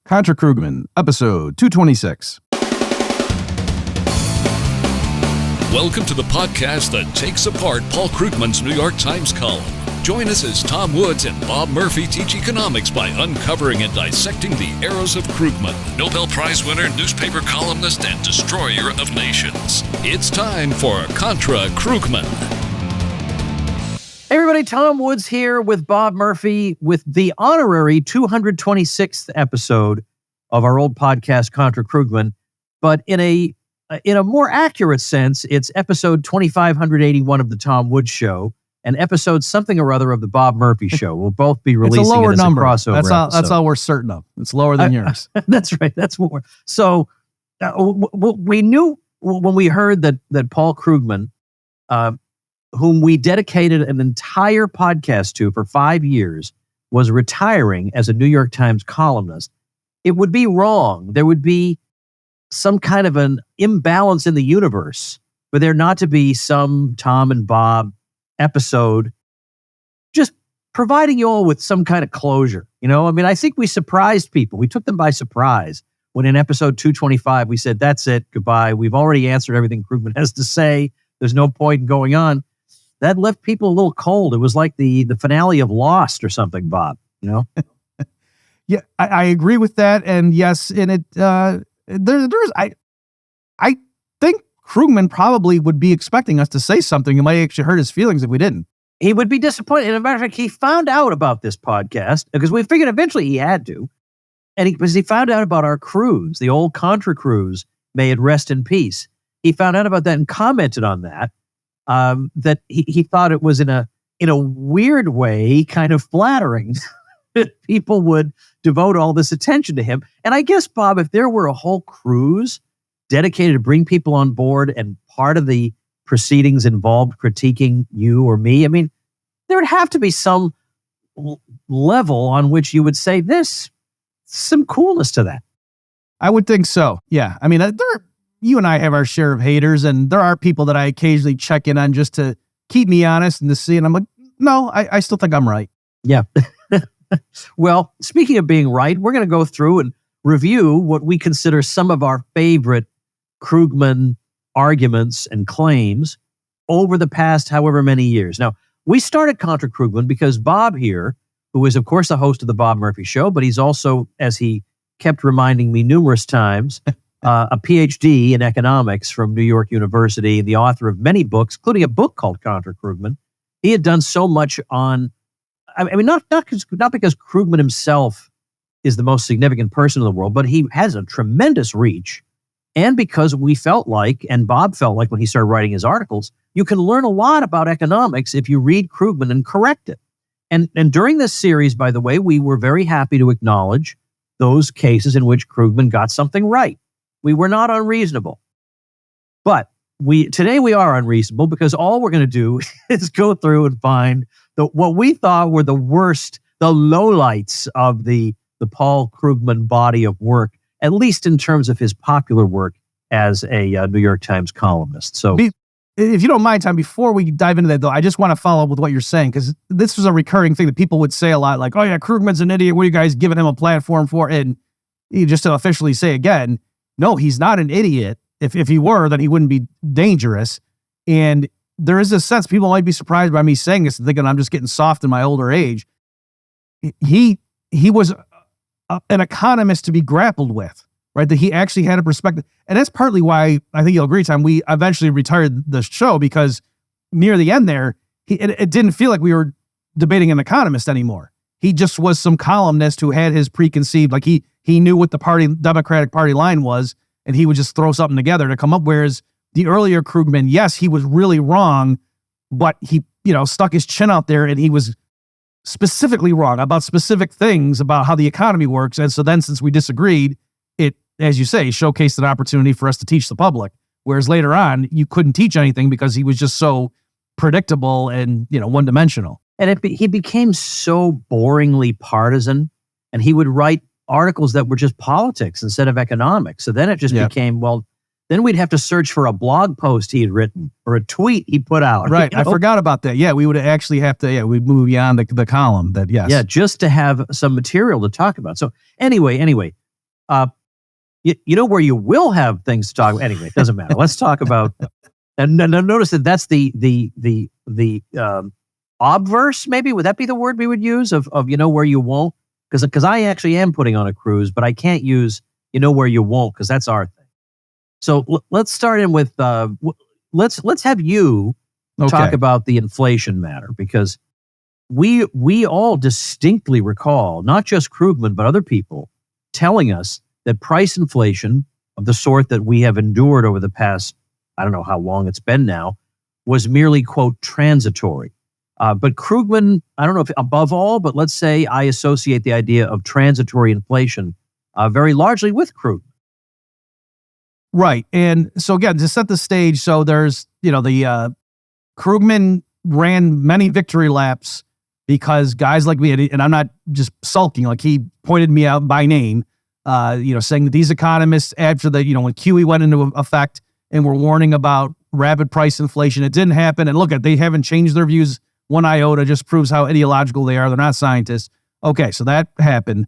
Contra Krugman, episode 226. Welcome to the podcast that takes apart Paul Krugman's New York Times column. Join us as Tom Woods and Bob Murphy teach economics by uncovering and dissecting the arrows of Krugman, Nobel Prize winner, newspaper columnist, and destroyer of nations. It's time for Contra Krugman. Hey everybody, Tom Woods here with Bob Murphy with the honorary 226th episode of our old podcast, Contra Krugman. But in a more accurate sense, it's episode 2581 of the Tom Woods Show and episode something or other of the Bob Murphy Show. We'll both be releasing it's a lower it as number. a crossover That's all we're certain of. It's lower than yours. That's right. That's what we're... So we knew when we heard that Paul Krugman, whom we dedicated an entire podcast to for 5 years, was retiring as a New York Times columnist, it would be wrong. There would be some kind of an imbalance in the universe for there not to be some Tom and Bob episode just providing you all with some kind of closure. You know, I mean, I think we surprised people. We took them by surprise when in episode 225 we said, that's it, goodbye. We've already answered everything Krugman has to say. There's no point in going on. That left people a little cold. It was like the finale of Lost or something, Bob, you know? Yeah, I agree with that. And yes, in it, I think Krugman probably would be expecting us to say something. It might actually hurt his feelings if we didn't. He would be disappointed. As a matter of fact, he found out about this podcast because we figured eventually he had to. And because he found out about our cruise, the old Contra cruise, may it rest in peace. He found out about that and commented on that. That he thought it was in a weird way kind of flattering that people would devote all this attention to him. And I guess, Bob, if there were a whole cruise dedicated to bring people on board and part of the proceedings involved critiquing you or me, I mean, there would have to be some level on which you would say this, some coolness to that. I would think so. Yeah. I mean, you and I have our share of haters, and there are people that I occasionally check in on just to keep me honest and to see. And I'm like, no, I still think I'm right. Yeah. Well, speaking of being right, we're going to go through and review what we consider some of our favorite Krugman arguments and claims over the past however many years. Now, we started Contra Krugman because Bob here, who is, of course, the host of the Bob Murphy Show, but he's also, as he kept reminding me numerous times, a PhD in economics from New York University, and the author of many books, including a book called Contra Krugman. He had done so much on, I mean, not because Krugman himself is the most significant person in the world, but he has a tremendous reach. And because we felt like, and Bob felt like when he started writing his articles, you can learn a lot about economics if you read Krugman and correct it. And during this series, by the way, we were very happy to acknowledge those cases in which Krugman got something right. We were not unreasonable. But today we are unreasonable because all we're going to do is go through and find what we thought were the worst, the lowlights of the Paul Krugman body of work, at least in terms of his popular work as a New York Times columnist. So, if you don't mind, Tom, before we dive into that, though, I just want to follow up with what you're saying, because this was a recurring thing that people would say a lot, like, oh yeah, Krugman's an idiot. What are you guys giving him a platform for? And you just to officially say again, no, he's not an idiot. If he were, then he wouldn't be dangerous. And there is a sense, people might be surprised by me saying this and thinking I'm just getting soft in my older age. He was an economist to be grappled with, right? That he actually had a perspective. And that's partly why I think you'll agree, Tom, we eventually retired the show, because near the end there, it didn't feel like we were debating an economist anymore. He just was some columnist who had his preconceived, like he knew what the Democratic Party line was, and he would just throw something together to come up. Whereas the earlier Krugman, yes, he was really wrong, but he, stuck his chin out there and he was specifically wrong about specific things about how the economy works. And so then, since we disagreed, it, as you say, showcased an opportunity for us to teach the public. Whereas later on, you couldn't teach anything because he was just so predictable and, one-dimensional. And he became so boringly partisan, and he would write articles that were just politics instead of economics. So then it just became, then we'd have to search for a blog post he had written or a tweet he put out. Right. I forgot about that. Yeah, we would actually have to, we'd move beyond the column that, yes. Yeah, just to have some material to talk about. So anyway, You know where you will have things to talk about. Anyway, it doesn't matter. Let's talk about. And notice that that's the obverse. Maybe would that be the word we would use of where you won't? Because I actually am putting on a cruise, but I can't use where you won't because that's our thing. So let's start in with let's have you talk about the inflation matter, because we all distinctly recall, not just Krugman but other people telling us that price inflation of the sort that we have endured over the past, I don't know how long it's been now, was merely, quote, transitory. But Krugman, I don't know if above all, but let's say I associate the idea of transitory inflation very largely with Krugman. Right. And so again, to set the stage, so there's, the Krugman ran many victory laps because guys like me, and I'm not just sulking, like he pointed me out by name, saying that these economists, after the, when QE went into effect and were warning about rapid price inflation, it didn't happen. And look at, they haven't changed their views one iota, just proves how ideological they are. They're not scientists. Okay, so that happened.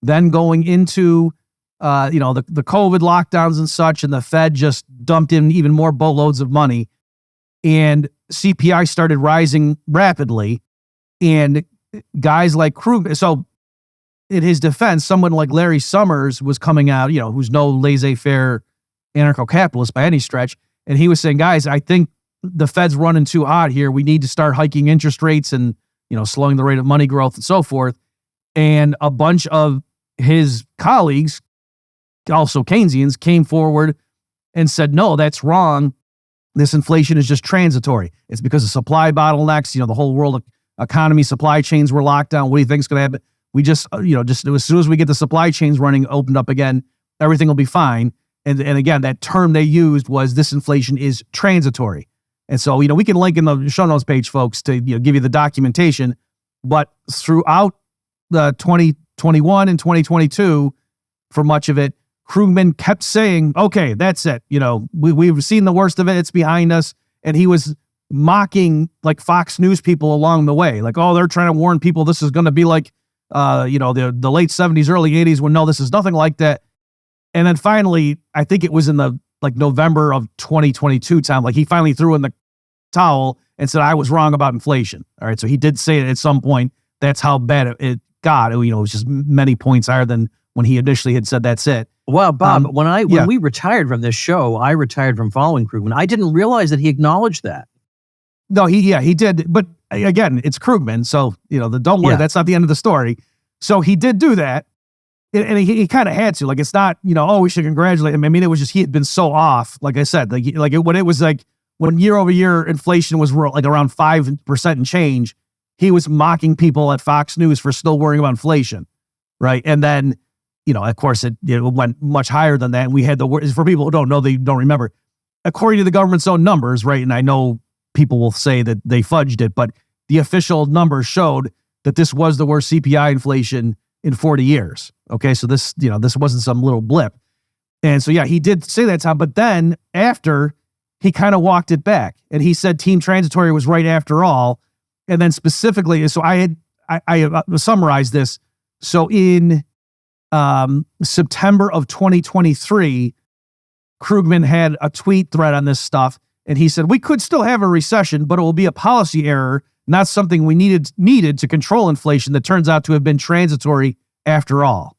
Then going into, the COVID lockdowns and such, and the Fed just dumped in even more boatloads of money, and CPI started rising rapidly. And guys like Krugman, so in his defense, someone like Larry Summers was coming out, who's no laissez-faire anarcho-capitalist by any stretch, and he was saying, guys, I think the Fed's running too hot here. We need to start hiking interest rates and, slowing the rate of money growth and so forth. And a bunch of his colleagues, also Keynesians, came forward and said, no, that's wrong. This inflation is just transitory. It's because of supply bottlenecks. The whole world economy, supply chains were locked down. What do you think's going to happen? We just as soon as we get the supply chains running, opened up again, everything will be fine. And again, that term they used was this inflation is transitory. And so, we can link in the show notes page, folks, to give you the documentation. But throughout the 2021 and 2022, for much of it, Krugman kept saying, okay, that's it. We've seen the worst of it. It's behind us. And he was mocking like Fox News people along the way. Like, oh, they're trying to warn people this is going to be like, the late 70s, early 80s, when no, this is nothing like that. And then finally, I think it was in the November of 2022 time, he finally threw in the towel and said, I was wrong about inflation. All right. So he did say it at some point. That's how bad it got. It was just many points higher than when he initially had said, that's it. Well, Bob, when we retired from this show, I retired from following Krugman. I didn't realize that he acknowledged that. No, he did. But again, it's Krugman. So, don't worry, that's not the end of the story. So he did do that. And he kind of had to, it's not, we should congratulate him. I mean, it was just, he had been so off. Like I said, when year over year inflation was around 5% and change, he was mocking people at Fox News for still worrying about inflation. Right. And then, of course it went much higher than that. And we had for people who don't know, they don't remember, according to the government's own numbers. Right. And I know people will say that they fudged it, but the official numbers showed that this was the worst CPI inflation in 40 years. Okay. So this wasn't some little blip. And so, he did say that time, but then after he kind of walked it back and he said team transitory was right after all. And then specifically, so I summarized this. So in September of 2023, Krugman had a tweet thread on this stuff. And he said, we could still have a recession, but it will be a policy error, not something we needed to control inflation that turns out to have been transitory after all.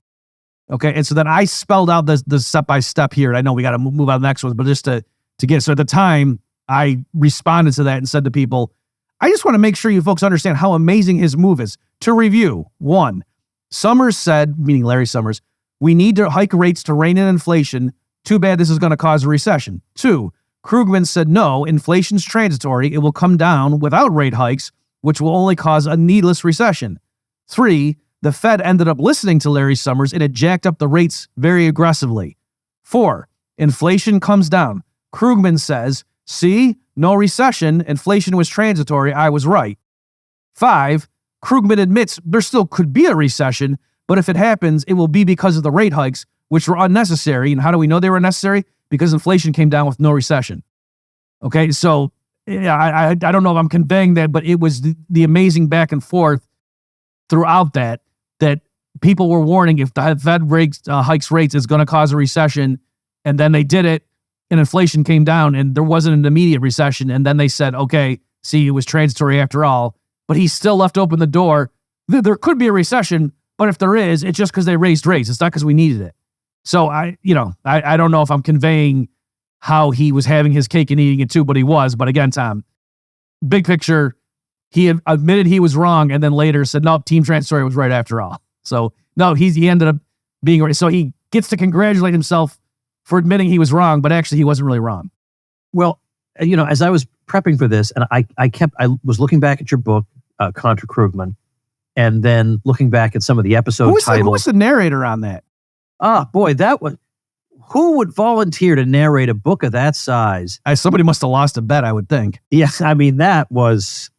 Okay. And so then I spelled out the step-by-step here. And I know we got to move on to the next one, but just to get, so at the time I responded to that and said to people, I just want to make sure you folks understand how amazing his move is. To review, 1, Summers said, meaning Larry Summers, we need to hike rates to rein in inflation. Too bad this is going to cause a recession. 2, Krugman said, no, inflation's transitory. It will come down without rate hikes, which will only cause a needless recession. 3, the Fed ended up listening to Larry Summers and it jacked up the rates very aggressively. 4, inflation comes down. Krugman says, see, no recession. Inflation was transitory. I was right. 5, Krugman admits there still could be a recession, but if it happens, it will be because of the rate hikes, which were unnecessary. And how do we know they were necessary? Because inflation came down with no recession. Okay, so I don't know if I'm conveying that, but it was the amazing back and forth throughout that people were warning if the Fed hikes rates, it's going to cause a recession. And then they did it and inflation came down and there wasn't an immediate recession. And then they said, okay, see, it was transitory after all. But he still left open the door. There could be a recession, but if there is, it's just because they raised rates. It's not because we needed it. So I don't know if I'm conveying how he was having his cake and eating it too, but he was. But again, Tom, big picture, he had admitted he was wrong and then later said, no, team transitory was right after all. So no, he ended up being right. So he gets to congratulate himself for admitting he was wrong, but actually he wasn't really wrong. Well, as I was prepping for this, and I was looking back at your book, Contra Krugman, and then looking back at some of the episode titles. Who was the narrator on that? Ah, boy, who would volunteer to narrate a book of that size? Somebody must have lost a bet, I would think. Yes, I mean, that was,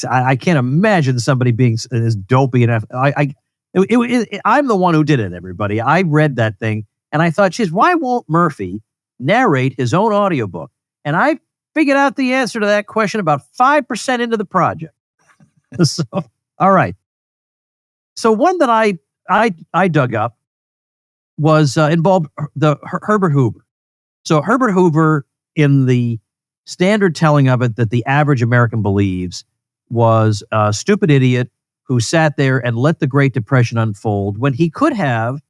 I can't imagine somebody being as dopey enough. I'm the one who did it, everybody. I read that thing and I thought, geez, why won't Murphy narrate his own audiobook? And I figured out the answer to that question about 5% into the project. So, all right. So one that I dug up was involved Herbert Hoover. So Herbert Hoover, in the standard telling of it that the average American believes, was a stupid idiot who sat there and let the Great Depression unfold when he could have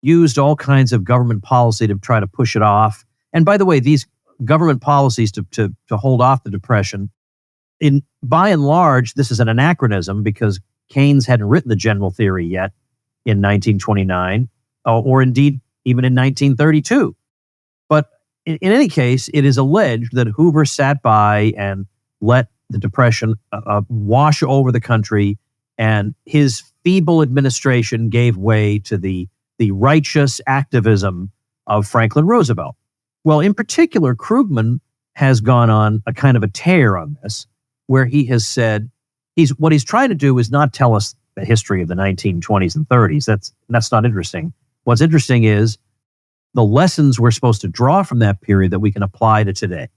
used all kinds of government policy to try to push it off. And by the way, these government policies to hold off the Depression, by and large, this is an anachronism because Keynes hadn't written the general theory yet in 1929, or indeed even in 1932. But in any case, it is alleged that Hoover sat by and let the Depression wash over the country, and his feeble administration gave way to the righteous activism of Franklin Roosevelt. Well, in particular, Krugman has gone on a kind of a tear on this, where he has said what he's trying to do is not tell us the history of the 1920s and 30s. That's not interesting. What's interesting is the lessons we're supposed to draw from that period that we can apply to today.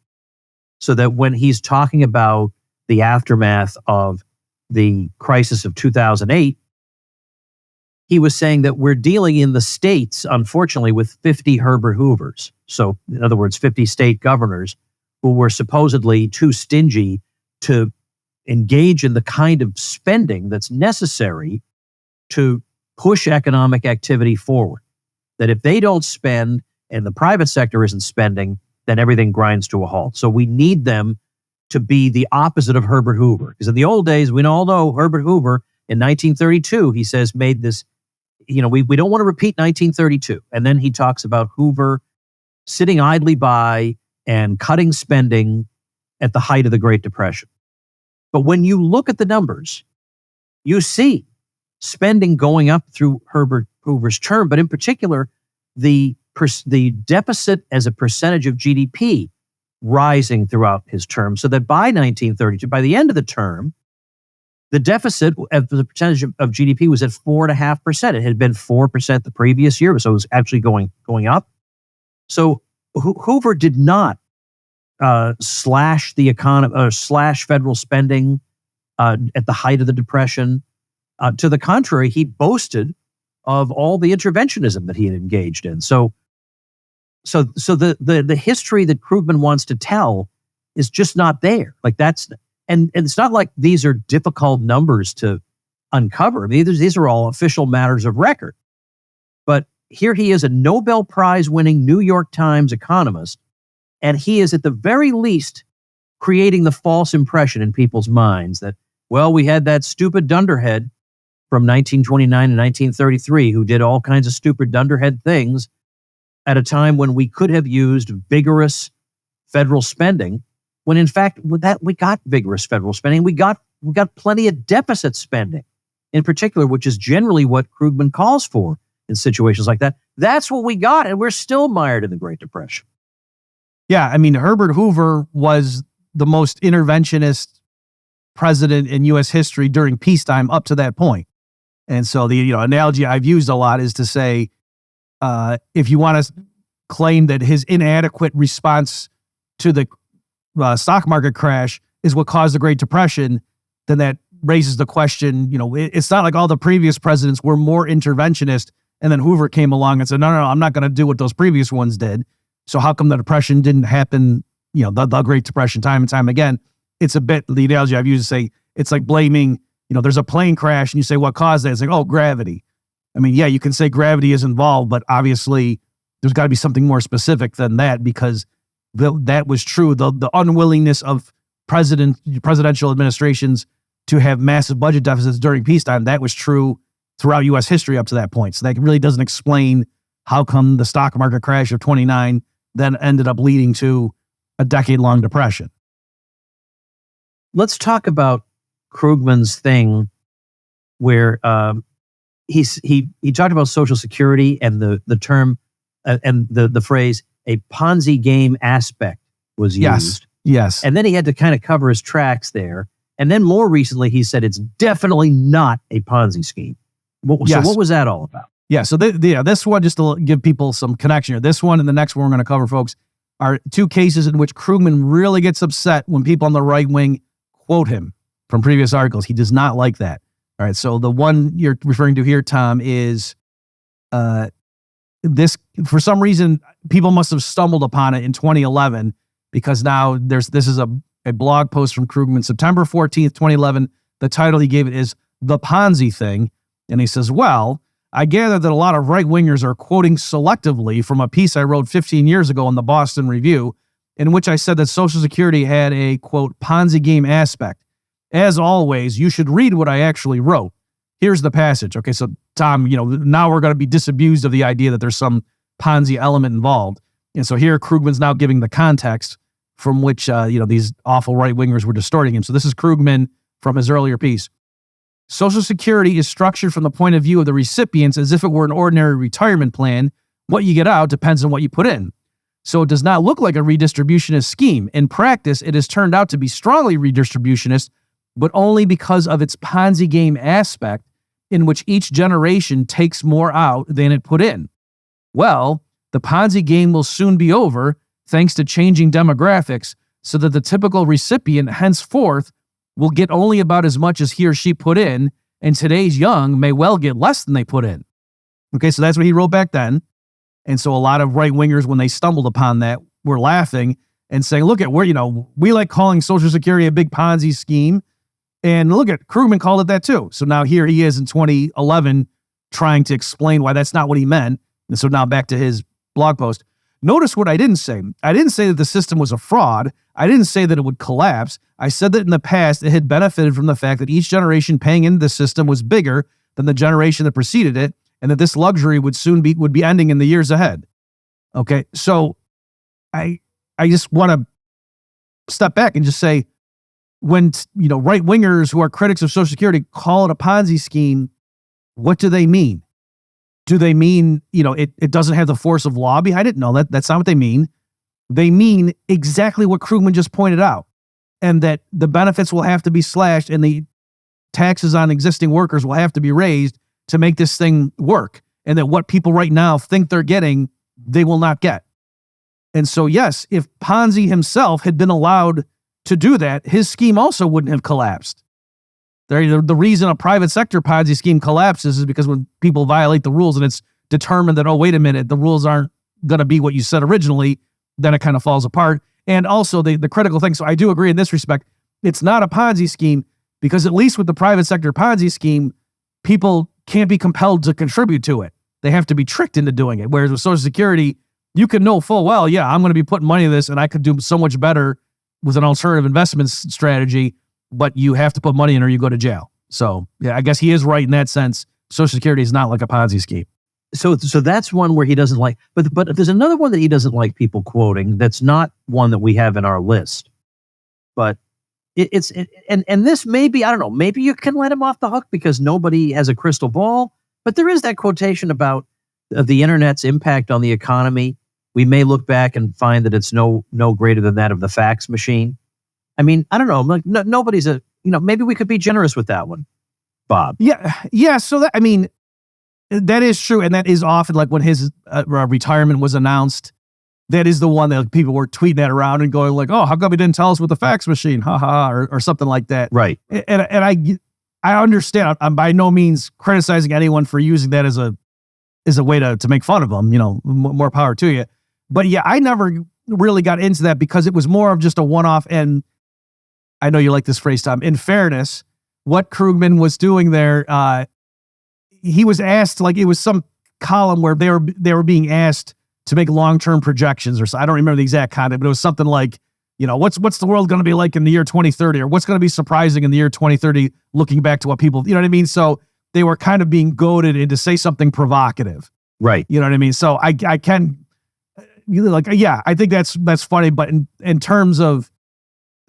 So that when he's talking about the aftermath of the crisis of 2008, he was saying that we're dealing in the states, unfortunately, with 50 Herbert Hoovers. So, in other words, 50 state governors who were supposedly too stingy to engage in the kind of spending that's necessary to push economic activity forward. That if they don't spend and the private sector isn't spending, then everything grinds to a halt. So we need them to be the opposite of Herbert Hoover. Because in the old days, we all know Herbert Hoover in 1932, he says, made this, we don't want to repeat 1932. And then he talks about Hoover sitting idly by and cutting spending at the height of the Great Depression. But when you look at the numbers, you see spending going up through Herbert Hoover's term, but in particular, the deficit as a percentage of GDP rising throughout his term, so that by 1932, by the end of the term, the deficit as a percentage of GDP was at 4.5%. It had been 4% the previous year, so it was actually going up. So Hoover did not slash the economy or slash federal spending at the height of the Depression. To the contrary, he boasted of all the interventionism that he had engaged in. So the history that Krugman wants to tell is just not there. And it's not like these are difficult numbers to uncover. I mean, these are all official matters of record. But here he is, a Nobel Prize winning New York Times economist, and he is at the very least creating the false impression in people's minds that, well, we had that stupid dunderhead from 1929 to 1933 who did all kinds of stupid dunderhead things at a time when we could have used vigorous federal spending, when in fact we got vigorous federal spending. We got plenty of deficit spending in particular, which is generally what Krugman calls for in situations like that. That's what we got, and we're still mired in the Great Depression. Yeah, I mean, Herbert Hoover was the most interventionist president in U.S. history during peacetime up to that point. And so the analogy I've used a lot is to say, if you want to claim that his inadequate response to the stock market crash is what caused the Great Depression, then that raises the question, it's not like all the previous presidents were more interventionist and then Hoover came along and said, no, I'm not going to do what those previous ones did. So how come the Depression didn't happen, the Great Depression time and time again? It's a bit, the analogy I've used to say, it's like blaming, there's a plane crash and you say, what caused that? It's like, oh, gravity. I mean, yeah, you can say gravity is involved, but obviously there's got to be something more specific than that, because that was true. The unwillingness of presidential administrations to have massive budget deficits during peacetime, that was true throughout U.S. history up to that point. So that really doesn't explain how come the stock market crash of 29 then ended up leading to a decade-long depression. Let's talk about Krugman's thing where he talked about Social Security and the term and the phrase a Ponzi game aspect was used. Yes. And then he had to kind of cover his tracks there. And then more recently, he said it's definitely not a Ponzi scheme. So what was that all about? Yeah, so this one, just to give people some connection here, this one and the next one we're going to cover, folks, are two cases in which Krugman really gets upset when people on the right wing quote him from previous articles. He does not like that. All right, so the one you're referring to here, Tom, is this. For some reason, people must have stumbled upon it in 2011, because now this is a blog post from Krugman, September 14th, 2011. The title he gave it is The Ponzi Thing. And he says, well, I gather that a lot of right-wingers are quoting selectively from a piece I wrote 15 years ago in the Boston Review, in which I said that Social Security had a, quote, Ponzi game aspect. As always, you should read what I actually wrote. Here's the passage. Okay, so Tom, now we're going to be disabused of the idea that there's some Ponzi element involved. And so here Krugman's now giving the context from which, these awful right-wingers were distorting him. So this is Krugman from his earlier piece. Social Security is structured from the point of view of the recipients as if it were an ordinary retirement plan. What you get out depends on what you put in. So it does not look like a redistributionist scheme. In practice, it has turned out to be strongly redistributionist, but only because of its Ponzi game aspect, in which each generation takes more out than it put in. Well, the Ponzi game will soon be over, thanks to changing demographics, so that the typical recipient henceforth will get only about as much as he or she put in, and today's young may well get less than they put in. Okay, so that's what he wrote back then. And so a lot of right-wingers, when they stumbled upon that, were laughing and saying, look at, we like calling Social Security a big Ponzi scheme. And look at, Krugman called it that too. So now here he is in 2011 trying to explain why that's not what he meant. And so now back to his blog post. Notice what I didn't say. I didn't say that the system was a fraud. I didn't say that it would collapse. I said that in the past, it had benefited from the fact that each generation paying into the system was bigger than the generation that preceded it, and that this luxury would be ending in the years ahead. Okay, so I just want to step back and just say, when right wingers who are critics of Social Security call it a Ponzi scheme, what do they mean? Do they mean it doesn't have the force of law behind it? No, that's not what they mean. They mean exactly what Krugman just pointed out, and that the benefits will have to be slashed and the taxes on existing workers will have to be raised to make this thing work, and that what people right now think they're getting, they will not get. And so, yes, if Ponzi himself had been allowed to do that, his scheme also wouldn't have collapsed. The reason a private sector Ponzi scheme collapses is because when people violate the rules and it's determined that, oh, wait a minute, the rules aren't going to be what you said originally, then it kind of falls apart. And also the critical thing, so I do agree in this respect, it's not a Ponzi scheme, because at least with the private sector Ponzi scheme, people can't be compelled to contribute to it. They have to be tricked into doing it. Whereas with Social Security, you can know full well, yeah, I'm going to be putting money in this and I could do so much better with an alternative investment strategy, but you have to put money in or you go to jail. So yeah, I guess he is right in that sense. Social Security is not like a Ponzi scheme. So that's one where he doesn't like, but there's another one that he doesn't like people quoting. That's not one that we have in our list, but and this maybe, I don't know, maybe you can let him off the hook because nobody has a crystal ball, but there is that quotation about the internet's impact on the economy. We may look back and find that it's no greater than that of the fax machine. I mean, I don't know, like nobody's maybe we could be generous with that one, Bob. Yeah. So that, I mean, that is true, and that is often like when his retirement was announced. That is the one that people were tweeting that around and going like, "Oh, how come he didn't tell us with the fax machine?" Ha ha, or something like that. Right. And I understand. I'm by no means criticizing anyone for using that as a way to make fun of them. More power to you. But yeah, I never really got into that because it was more of just a one-off. And I know you like this phrase, Tom. In fairness, what Krugman was doing there, he was asked, like, it was some column where they were being asked to make long-term projections, or so. I don't remember the exact content, but it was something like, what's the world going to be like in the year 2030, or what's going to be surprising in the year 2030, looking back to what people, you know what I mean? So they were kind of being goaded into say something provocative. Right. You know what I mean? So I can, yeah, I think that's funny, but in terms of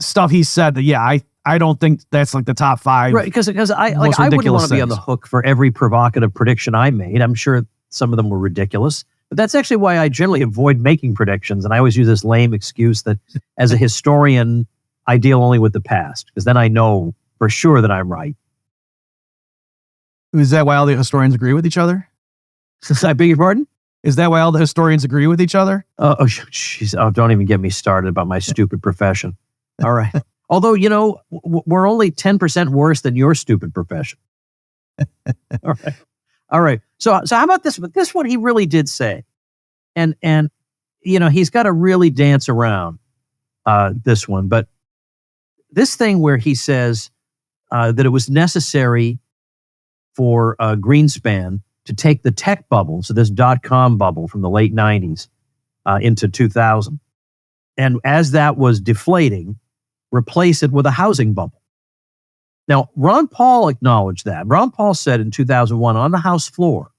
stuff he said, that yeah, I don't think that's like the top 5. Right, because I wouldn't want to be on the hook for every provocative prediction I made. I'm sure some of them were ridiculous, but that's actually why I generally avoid making predictions. And I always use this lame excuse that as a historian, I deal only with the past, because then I know for sure that I'm right. Is that why all the historians agree with each other? I beg your pardon? Is that why all the historians agree with each other? Don't even get me started about my stupid profession. All right. Although, we're only 10% worse than your stupid profession. All right. So how about this one? This one he really did say. And he's got to really dance around this one. But this thing where he says that it was necessary for Greenspan to take the tech bubble, so this .com bubble from the late 90s into 2000. And as that was deflating, replace it with a housing bubble. Now, Ron Paul acknowledged that. Ron Paul said in 2001 on the House floor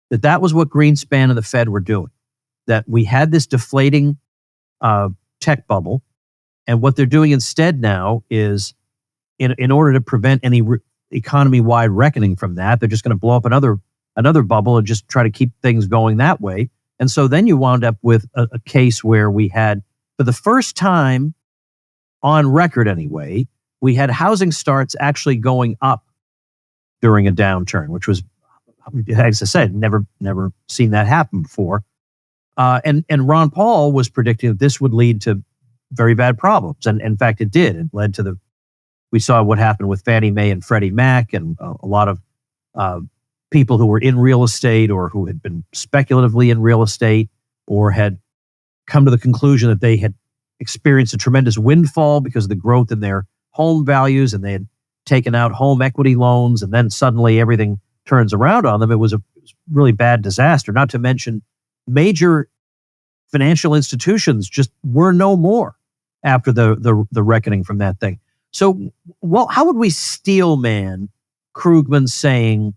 that was what Greenspan and the Fed were doing, that we had this deflating tech bubble, and what they're doing instead now is, in order to prevent any economy-wide reckoning from that, they're just going to blow up another bubble and just try to keep things going that way. And so then you wound up with a case where we had, for the first time on record anyway, we had housing starts actually going up during a downturn, which was, as I said, never seen that happen before. And Ron Paul was predicting that this would lead to very bad problems. And in fact, it did. It led to we saw what happened with Fannie Mae and Freddie Mac, and a lot of people who were in real estate, or who had been speculatively in real estate, or had come to the conclusion that they had experienced a tremendous windfall because of the growth in their home values, and they had taken out home equity loans, and then suddenly everything turns around on them. It was a really bad disaster, not to mention major financial institutions just were no more after the reckoning from that thing. So, how would we steelman Krugman saying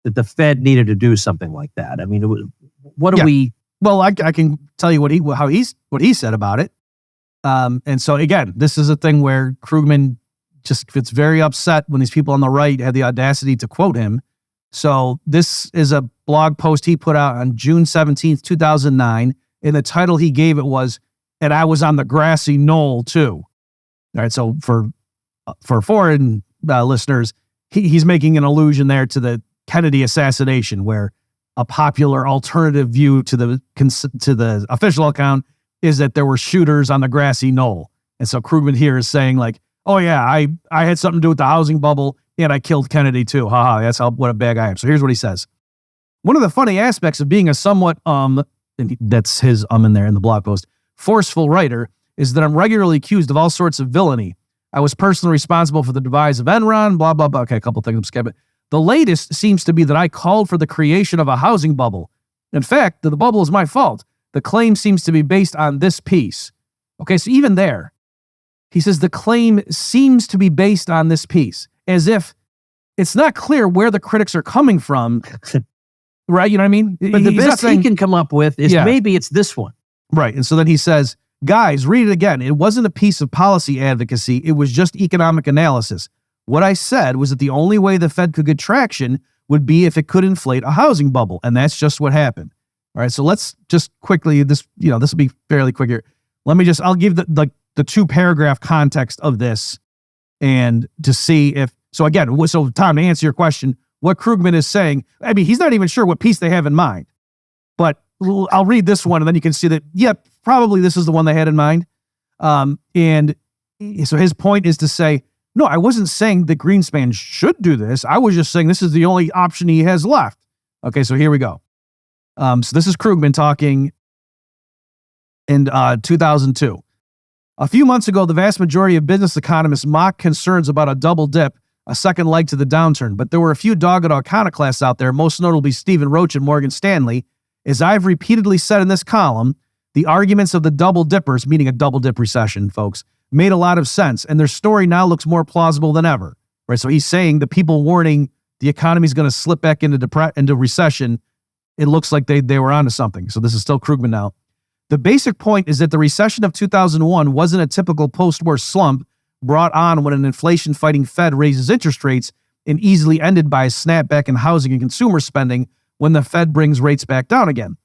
that the Fed needed to do something like that? I mean, what do we... Well, I can tell you what he said about it. And so again, this is a thing where Krugman just gets very upset when these people on the right had the audacity to quote him. So this is a blog post he put out on June 17th, 2009. And the title he gave it was, "And I was on the grassy knoll too." All right. So for foreign listeners, he's making an allusion there to the Kennedy assassination, where a popular alternative view to the official account is that there were shooters on the grassy knoll. And so Krugman here is saying like, oh yeah, I had something to do with the housing bubble, and I killed Kennedy too. Haha, that's what a bad guy I am. So here's what he says. One of the funny aspects of being a somewhat, and that's his in there in the blog post, forceful writer, is that I'm regularly accused of all sorts of villainy. I was personally responsible for the demise of Enron, blah, blah, blah. Okay, a couple things I'm skipping. The latest seems to be that I called for the creation of a housing bubble. In fact, the bubble is my fault. The claim seems to be based on this piece. Okay, so even there, he says the claim seems to be based on this piece, as if it's not clear where the critics are coming from, right? You know what I mean? But the best he can come up with is maybe it's this one. Right, and so then he says, guys, read it again. It wasn't a piece of policy advocacy. It was just economic analysis. What I said was that the only way the Fed could get traction would be if it could inflate a housing bubble, and that's just what happened. All right, so let's just quickly, this will be fairly quick here. I'll give the 2-paragraph context of this, and to see if, so Tom, to answer your question, what Krugman is saying, I mean, he's not even sure what piece they have in mind, but I'll read this one, and then you can see that, probably this is the one they had in mind. And so his point is to say, No, I wasn't saying that Greenspan should do this. I was just saying this is the only option he has left. Okay, so here we go. So this is Krugman talking in 2002. A few months ago, the vast majority of business economists mocked concerns about a double dip, a second leg to the downturn. But there were a few dogged iconoclasts out there, most notably Stephen Roach at Morgan Stanley. As I've repeatedly said in this column, the arguments of the double dippers, meaning a double dip recession, folks, made a lot of sense, and their story now looks more plausible than ever. Right? So he's saying the people warning the economy is going to slip back into recession, it looks like they were onto something. So this is still Krugman now. The basic point is that the recession of 2001 wasn't a typical post-war slump brought on when an inflation-fighting Fed raises interest rates and easily ended by a snapback in housing and consumer spending when the Fed brings rates back down again.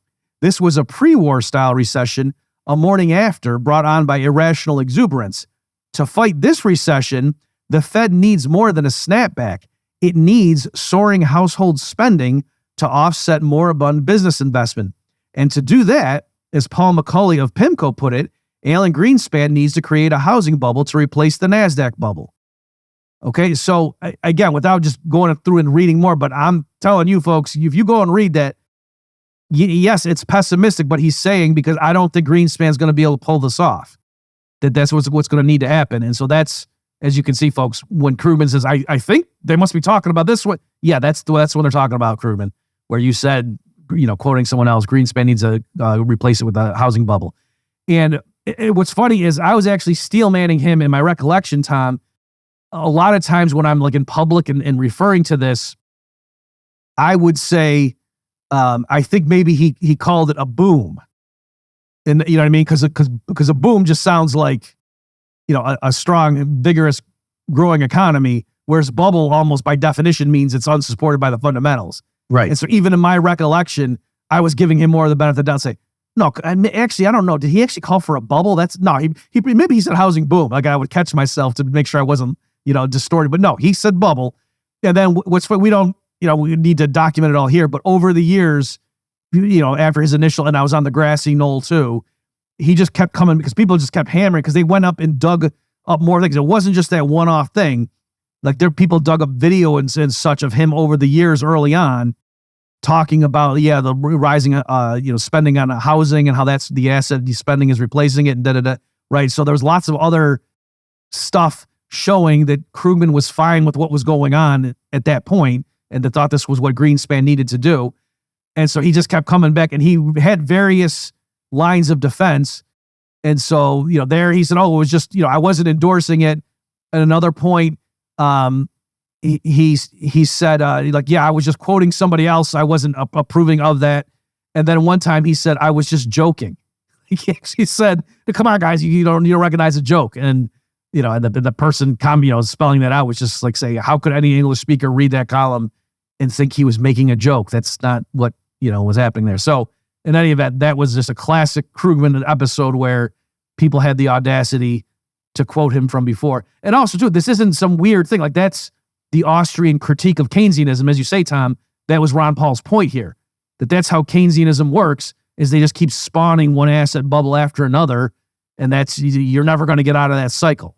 This was a pre-war style recession, a morning after, brought on by irrational exuberance. To fight this recession, the Fed needs more than a snapback. It needs soaring household spending to offset moribund business investment. And to do that, as Paul McCulley of PIMCO put it, Alan Greenspan needs to create a housing bubble to replace the NASDAQ bubble. Okay, so again, without just going through and reading more, but I'm telling you folks, if you go and read that, yes, it's pessimistic, but he's saying, because I don't think Greenspan's going to be able to pull this off, that's what's going to need to happen. And so that's, as you can see, folks, when Krugman says, I think they must be talking about this one. Yeah, that's when they're talking about, Krugman, where you said, quoting someone else, Greenspan needs to replace it with a housing bubble. And what's funny is I was actually steel-manning him in my recollection, Tom. A lot of times when I'm like in public and referring to this, I would say, I think maybe he called it a boom. And you know what I mean? Because a boom just sounds like, a strong, vigorous, growing economy, whereas bubble almost by definition means it's unsupported by the fundamentals. Right. And so even in my recollection, I was giving him more of the benefit of the doubt. Say, no, actually, I don't know. Did he actually call for a bubble? Maybe he said housing boom. Like I would catch myself to make sure I wasn't, distorted. But no, he said bubble. And then we don't, we need to document it all here. But over the years, after his initial, and I was on the grassy knoll too, he just kept coming because people just kept hammering because they went up and dug up more things. It wasn't just that one-off thing. Like people dug up video and such of him over the years early on, talking about, the rising, spending on housing and how that's the asset he's spending is replacing it and da-da-da, right? So there was lots of other stuff showing that Krugman was fine with what was going on at that point and that thought this was what Greenspan needed to do. And so he just kept coming back and he had various lines of defense. And so, there he said, it was just, I wasn't endorsing it. At another point, he said, I was just quoting somebody else. I wasn't approving of that. And then one time he said, I was just joking. He actually said, come on, guys, you don't recognize a joke. And, and the person, spelling that out was just like saying, how could any English speaker read that column and think he was making a joke? That's not what, was happening there. So in any event, that was just a classic Krugman episode where people had the audacity to quote him from before. And also, too, this isn't some weird thing. Like, that's the Austrian critique of Keynesianism. As you say, Tom, that was Ron Paul's point here. That's how Keynesianism works, is they just keep spawning one asset bubble after another, and you're never going to get out of that cycle.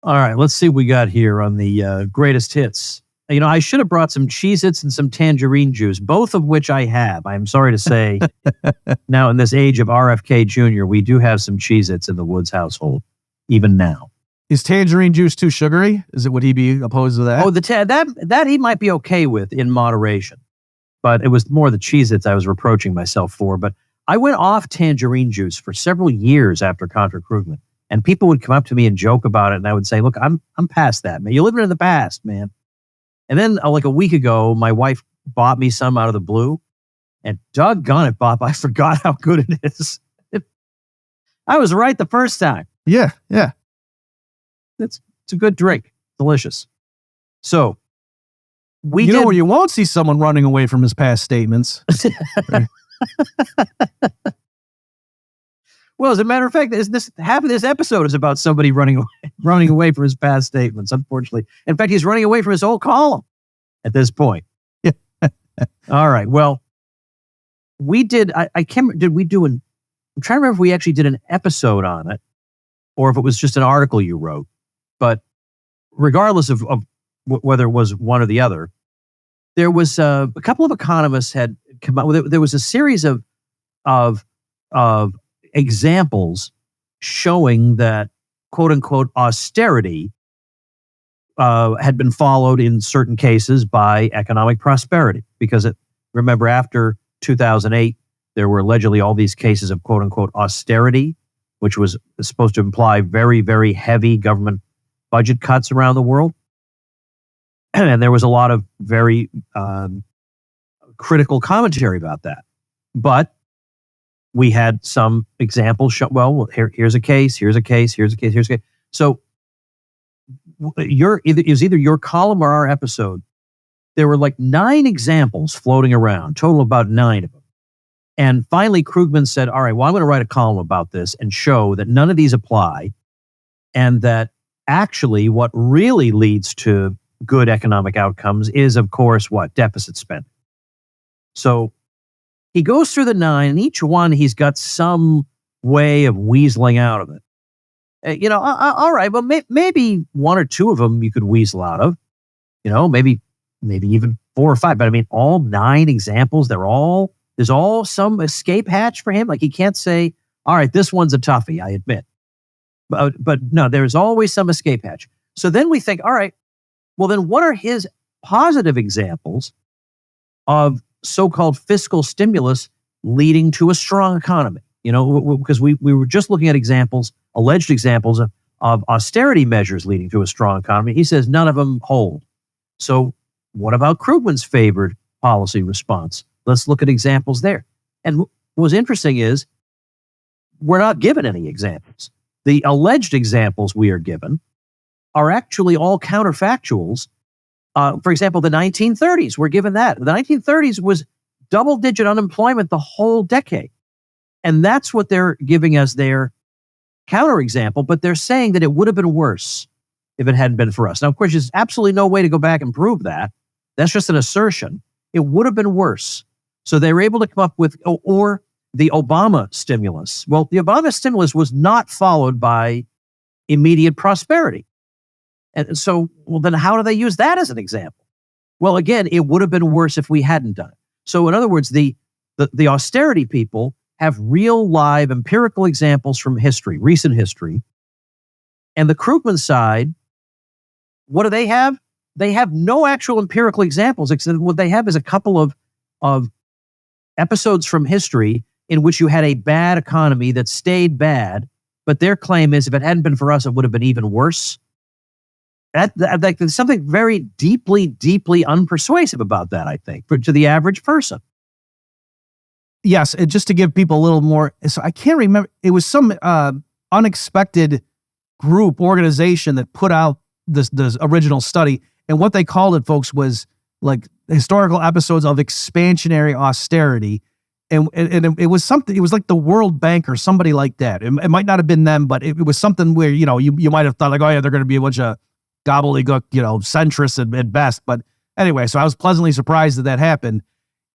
All right, let's see what we got here on the greatest hits. I should have brought some Cheez-Its and some tangerine juice, both of which I have. I'm sorry to say, now in this age of RFK Jr., we do have some Cheez-Its in the Woods household, even now. Is tangerine juice too sugary? Would he be opposed to that? Oh, that he might be okay with in moderation. But it was more the Cheez-Its I was reproaching myself for. But I went off tangerine juice for several years after Contra Krugman. And people would come up to me and joke about it. And I would say, look, I'm past that, man. You're living in the past, man. And then like a week ago, my wife bought me some out of the blue. And doggone it, Bob, I forgot how good it is. I was right the first time. Yeah. It's a good drink. Delicious. So you know where you won't see someone running away from his past statements. Well, as a matter of fact, half of this episode is about somebody running away from his past statements, unfortunately. In fact, he's running away from his whole column at this point. Yeah. All right. Well, we did, I'm trying to remember if we actually did an episode on it or if it was just an article you wrote. But regardless of whether it was one or the other, there was a couple of economists had come out with. There was a series of examples showing that quote unquote austerity had been followed in certain cases by economic prosperity. Because remember, after 2008, there were allegedly all these cases of quote unquote austerity, which was supposed to imply very, very heavy government budget cuts around the world. And there was a lot of very critical commentary about that. But we had some examples show, here's a case, here's a case, here's a case, here's a case. So it was either your column or our episode. There were like 9 examples floating around, total about 9 of them. And finally, Krugman said, all right, well, I'm going to write a column about this and show that none of these apply, and that actually what really leads to good economic outcomes is, of course, what? Deficit spending. So he goes through the 9, and each one he's got some way of weaseling out of it. All right, well, maybe 1 or 2 of them you could weasel out of, maybe even 4 or 5. But I mean, all 9 examples, there's all some escape hatch for him. Like he can't say, all right, this one's a toughie, I admit. But no, there's always some escape hatch. So then we think, all right, well, then what are his positive examples of so-called fiscal stimulus leading to a strong economy? Because we were just looking at alleged examples of austerity measures leading to a strong economy. He says none of them hold. So what about Krugman's favored policy response? Let's look at examples there. And what's interesting is we're not given any examples. The alleged examples we are given are actually all counterfactuals. For example, the 1930s, we're given that. The 1930s was double-digit unemployment the whole decade. And that's what they're giving as their counterexample, but they're saying that it would have been worse if it hadn't been for us. Now, of course, there's absolutely no way to go back and prove that. That's just an assertion. It would have been worse. So they were able to come up with, or the Obama stimulus. Well, the Obama stimulus was not followed by immediate prosperity. And so, well, then how do they use that as an example? Well, again, it would have been worse if we hadn't done it. So in other words, the austerity people have real live empirical examples from history, recent history. And the Krugman side, what do they have? They have no actual empirical examples, except what they have is a couple of episodes from history in which you had a bad economy that stayed bad, but their claim is if it hadn't been for us, it would have been even worse. There's something very deeply, deeply unpersuasive about that, I think, to the average person. Yes, just to give people a little more, so I can't remember, it was some unexpected organization that put out this original study, and what they called it, folks, was like historical episodes of expansionary austerity, and it was something, it was like the World Bank or somebody like that. It might not have been them, but it was something where, you might have thought like, oh yeah, they're going to be a bunch of gobbledygook, centrists at best. But anyway, so I was pleasantly surprised that happened.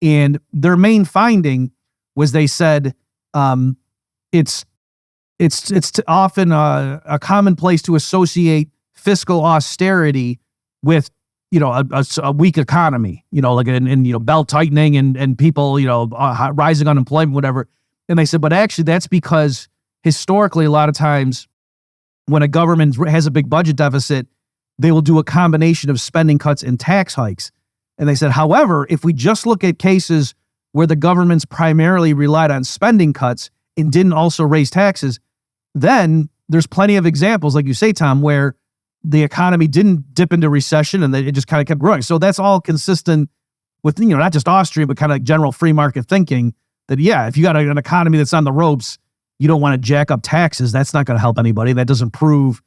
And their main finding was they said it's often a commonplace to associate fiscal austerity with a weak economy, like in belt tightening and people rising unemployment, whatever. And they said, but actually that's because historically a lot of times when a government has a big budget deficit, they will do a combination of spending cuts and tax hikes. And they said, however, if we just look at cases where the governments primarily relied on spending cuts and didn't also raise taxes, then there's plenty of examples, like you say, Tom, where the economy didn't dip into recession and it just kind of kept growing. So that's all consistent with, not just Austria, but kind of like general free market thinking that, yeah, if you got an economy that's on the ropes, you don't want to jack up taxes. That's not going to help anybody. That doesn't prove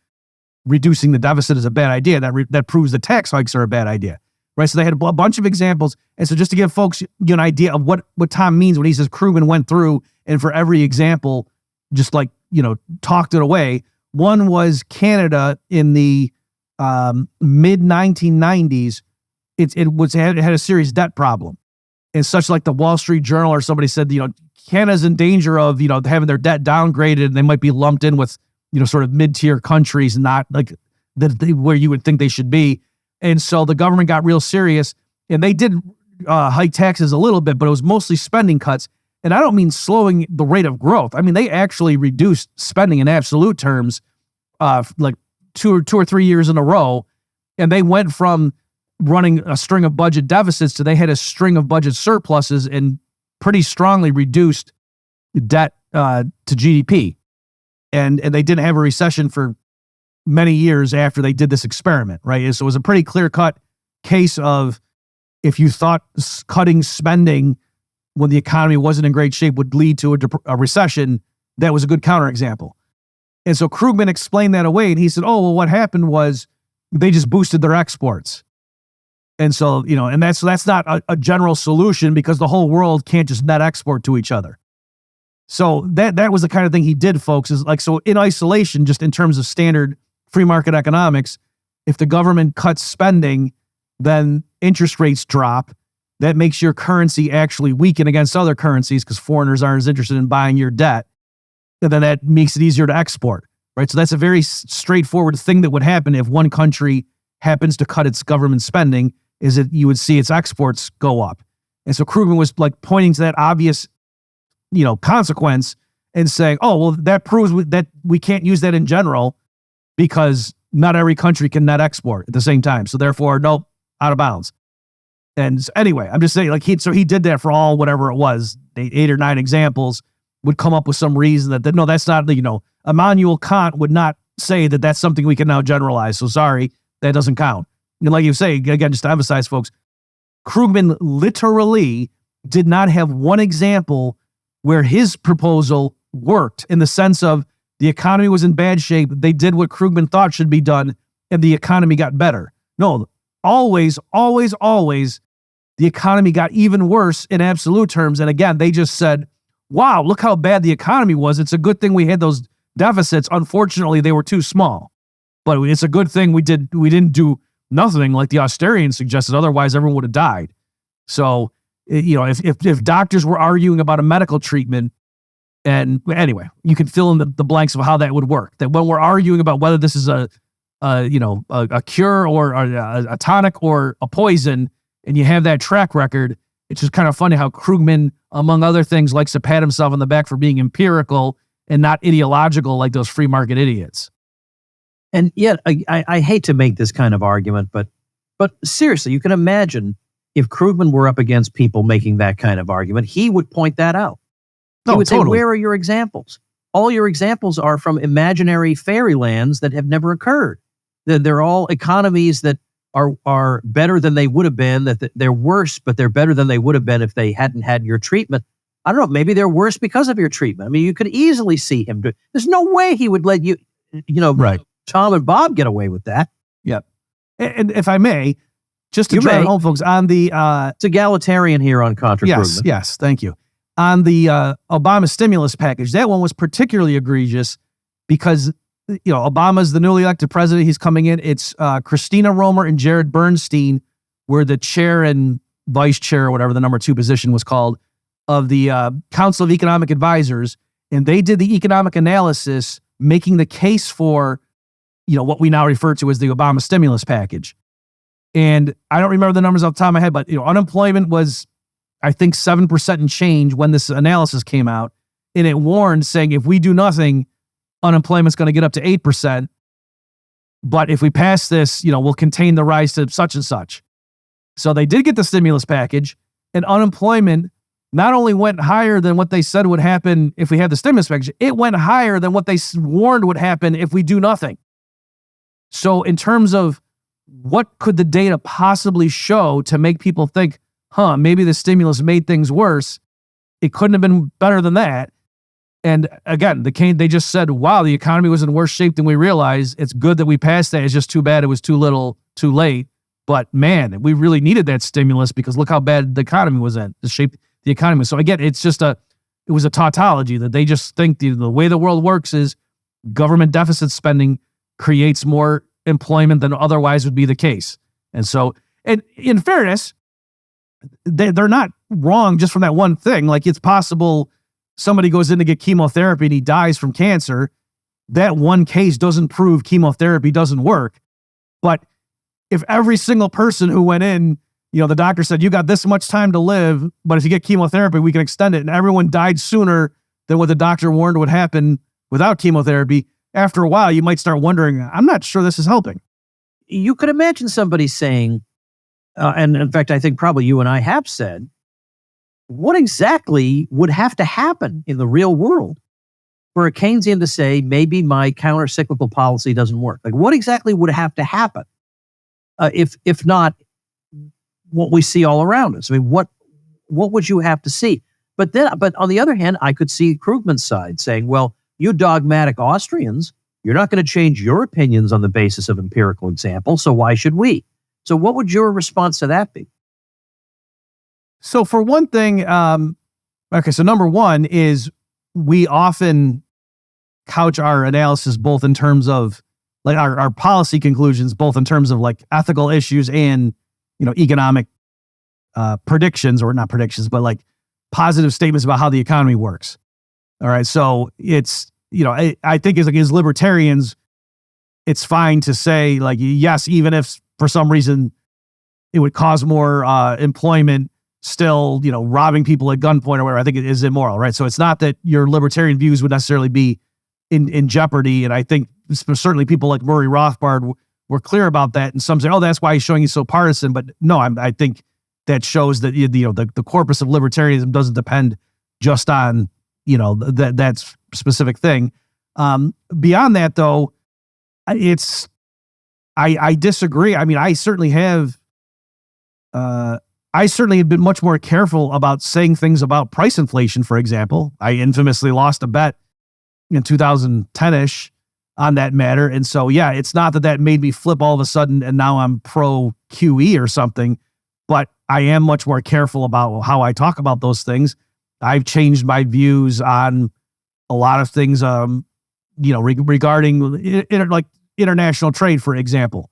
reducing the deficit is a bad idea. That proves the tax hikes are a bad idea. Right, so they had a bunch of examples, and so just to give folks an idea of what Tom means when he says Krugman went through and for every example, just like talked it away. One was Canada in the mid 1990s. It had a serious debt problem, and such like the Wall Street Journal or somebody said Canada's in danger of having their debt downgraded, and they might be lumped in with sort of mid-tier countries, not like where you would think they should be. And so the government got real serious, and they did hike taxes a little bit, but it was mostly spending cuts. And I don't mean slowing the rate of growth. I mean, they actually reduced spending in absolute terms, like two or 3 years in a row. And they went from running a string of budget deficits to they had a string of budget surpluses and pretty strongly reduced debt to GDP. And they didn't have a recession for many years after they did this experiment, right? So it was a pretty clear-cut case of if you thought cutting spending when the economy wasn't in great shape would lead to a recession, that was a good counterexample. And so Krugman explained that away, and he said, oh, well, what happened was they just boosted their exports. And so, and that's not a general solution because the whole world can't just net export to each other. So that was the kind of thing he did, folks, is like, so in isolation, just in terms of standard free market economics, if the government cuts spending, then interest rates drop. That makes your currency actually weaken against other currencies because foreigners aren't as interested in buying your debt. And then that makes it easier to export, right? So that's a very straightforward thing that would happen if one country happens to cut its government spending, is that you would see its exports go up. And so Krugman was like pointing to that obvious, consequence and saying, oh, well, that proves that we can't use that in general because not every country can net export at the same time. So therefore, nope, out of bounds. And anyway, I'm just saying, like, he did that for all whatever it was, 8 or 9 examples, would come up with some reason that no, that's not, Immanuel Kant would not say that that's something we can now generalize. So sorry, that doesn't count. And like you say, again, just to emphasize, folks, Krugman literally did not have one example where his proposal worked in the sense of the economy was in bad shape, they did what Krugman thought should be done, and the economy got better. No, always, the economy got even worse in absolute terms. And again, they just said, wow, look how bad the economy was. It's a good thing we had those deficits. Unfortunately, they were too small. But it's a good thing we didn't do nothing like the Austarians suggested. Otherwise, everyone would have died. So, if doctors were arguing about a medical treatment, and anyway, you can fill in the blanks of how that would work. That when we're arguing about whether this is a cure or a tonic or a poison, and you have that track record, it's just kind of funny how Krugman, among other things, likes to pat himself on the back for being empirical and not ideological like those free market idiots. And yet, I hate to make this kind of argument, but seriously, you can imagine if Krugman were up against people making that kind of argument, he would point that out. He would say, where are your examples? All your examples are from imaginary fairylands that have never occurred. They're all economies that are better than they would have been, that they're worse, but they're better than they would have been if they hadn't had your treatment. I don't know, maybe they're worse because of your treatment. I mean, you could easily see him do it. There's no way he would let you, right. Tom and Bob get away with that. Yep. And if I may, just to drive home, folks, on the... it's egalitarian here on Contra. Yes, thank you. On the Obama stimulus package, that one was particularly egregious because, Obama's the newly elected president. He's coming in. It's Christina Romer and Jared Bernstein were the chair and vice chair, or whatever the number 2 position was called, of the Council of Economic Advisors. And they did the economic analysis, making the case for, what we now refer to as the Obama stimulus package. And I don't remember the numbers off the top of my head, but, unemployment was, I think, 7% and change when this analysis came out. And it warned, saying, if we do nothing, unemployment's going to get up to 8%. But if we pass this, we'll contain the rise to such and such. So they did get the stimulus package, and unemployment not only went higher than what they said would happen if we had the stimulus package, it went higher than what they warned would happen if we do nothing. So in terms of what could the data possibly show to make people think, maybe the stimulus made things worse, it couldn't have been better than that. And again, they just said, wow, the economy was in worse shape than we realized. It's good that we passed that. It's just too bad it was too little, too late. But man, we really needed that stimulus because look how bad the economy was in, the shape the economy was. So again, it was a tautology that they just think the way the world works is government deficit spending creates more employment than otherwise would be the case. And so, and in fairness, they're not wrong just from that one thing. Like, it's possible somebody goes in to get chemotherapy and he dies from cancer. That one case doesn't prove chemotherapy doesn't work. But if every single person who went in, the doctor said, you got this much time to live, but if you get chemotherapy, we can extend it. And everyone died sooner than what the doctor warned would happen without chemotherapy. After a while, you might start wondering, I'm not sure this is helping. You could imagine somebody saying, and in fact, I think probably you and I have said, what exactly would have to happen in the real world for a Keynesian to say, maybe my counter-cyclical policy doesn't work? Like, what exactly would have to happen if not what we see all around us? I mean, what would you have to see? But on the other hand, I could see Krugman's side saying, well, you dogmatic Austrians, you're not going to change your opinions on the basis of empirical examples, so why should we? So what would your response to that be? So for one thing, so number one is we often couch our analysis both in terms of like our policy conclusions, both in terms of like ethical issues and, economic predictions, or not predictions, but like positive statements about how the economy works. All right. So it's, I think as libertarians, it's fine to say like, yes, even if for some reason it would cause more employment, still, robbing people at gunpoint or whatever, I think it is immoral, right? So it's not that your libertarian views would necessarily be in jeopardy. And I think certainly people like Murray Rothbard were clear about that. And some say, oh, that's why he's showing he's so partisan. But no, I think that shows that, the corpus of libertarianism doesn't depend just on, that specific thing. Beyond that, though, I disagree. I mean, I certainly have been much more careful about saying things about price inflation, for example. I infamously lost a bet in 2010-ish on that matter. And so, yeah, it's not that made me flip all of a sudden and now I'm pro QE or something, but I am much more careful about how I talk about those things. I've changed my views on a lot of things, regarding international trade, for example.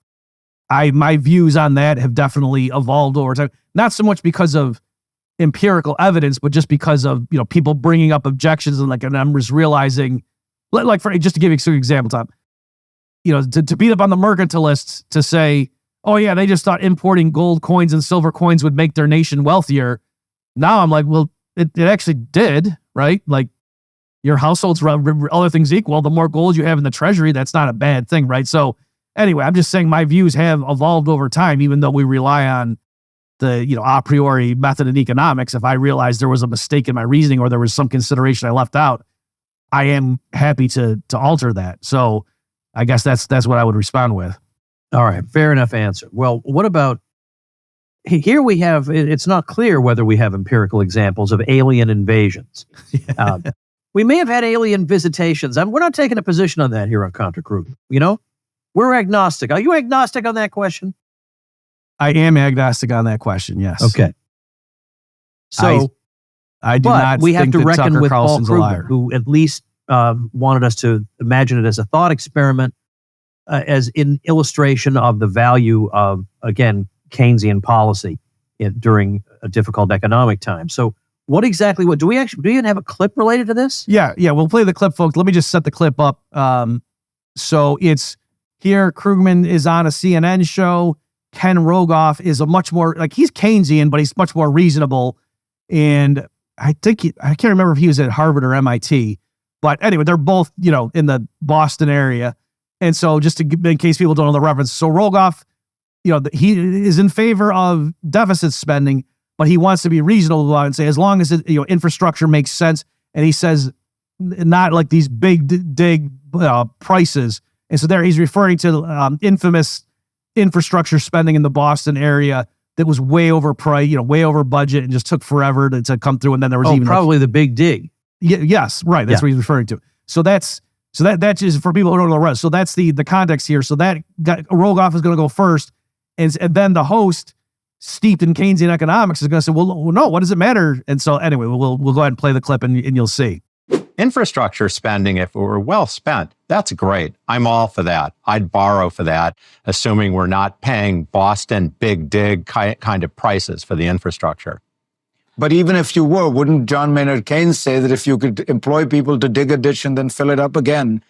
My views on that have definitely evolved over time. Not so much because of empirical evidence, but just because of, people bringing up objections and I'm just realizing, just to give you an example, Tom, to beat up on the mercantilists to say, oh yeah, they just thought importing gold coins and silver coins would make their nation wealthier. Now I'm like, well, it actually did, right? Like your households, other things equal, the more gold you have in the treasury, that's not a bad thing, right? So anyway, I'm just saying my views have evolved over time, even though we rely on the, a priori method in economics. If I realized there was a mistake in my reasoning or there was some consideration I left out, I am happy to alter that. So I guess that's what I would respond with. All right. Fair enough answer. Well, what about here we have, it's not clear whether we have empirical examples of alien invasions. We may have had alien visitations. We're not taking a position on that here on Contra Krugman. We're agnostic. Are you agnostic on that question? I am agnostic on that question, yes. Okay. So I do not we have think to that reckon Tucker with Carlson's Paul a liar. Krugman, who at least wanted us to imagine it as a thought experiment, as in illustration of the value of, again, Keynesian policy during a difficult economic time. So what exactly, do we even have a clip related to this? Yeah, we'll play the clip, folks. Let me just set the clip up. So it's here, Krugman is on a CNN show. Ken Rogoff is a much more, he's Keynesian, but he's much more reasonable. And I think, I can't remember if he was at Harvard or MIT. But anyway, they're both, in the Boston area. And so just in case people don't know the reference, so Rogoff, he is in favor of deficit spending, but he wants to be reasonable about it and say, as long as infrastructure makes sense. And he says, not like these big prices. And so there he's referring to infamous infrastructure spending in the Boston area that was way over price, way over budget, and just took forever to come through. And then there was even probably the big dig. Yes, right. That's what he's referring to. So that is for people who don't know the rest. So that's the context here. So that Rogoff is going to go first, and then the host, steeped in Keynesian economics, is going to say, well, no, what does it matter? And so anyway, we'll go ahead and play the clip, and you'll see. Infrastructure spending, if it were well spent, that's great. I'm all for that. I'd borrow for that, assuming we're not paying Boston big dig kind of prices for the infrastructure. But even if you were, wouldn't John Maynard Keynes say that if you could employ people to dig a ditch and then fill it up again,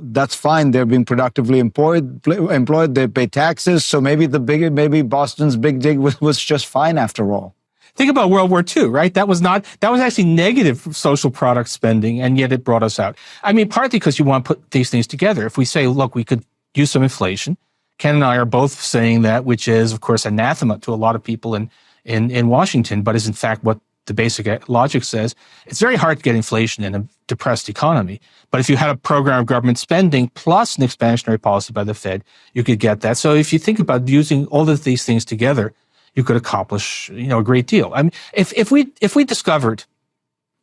that's fine. They're being productively employed. They pay taxes. So maybe Boston's big dig was just fine after all. Think about World War II, right? That was actually negative social product spending, and yet it brought us out. I mean, partly because you want to put these things together. If we say, look, we could use some inflation, Ken and I are both saying that, which is, of course, anathema to a lot of people in Washington, but is in fact what the basic logic says. It's very hard to get inflation in a depressed economy. But if you had a program of government spending plus an expansionary policy by the Fed, you could get that. So if you think about using all of these things together, you could accomplish, a great deal. I mean, if we discovered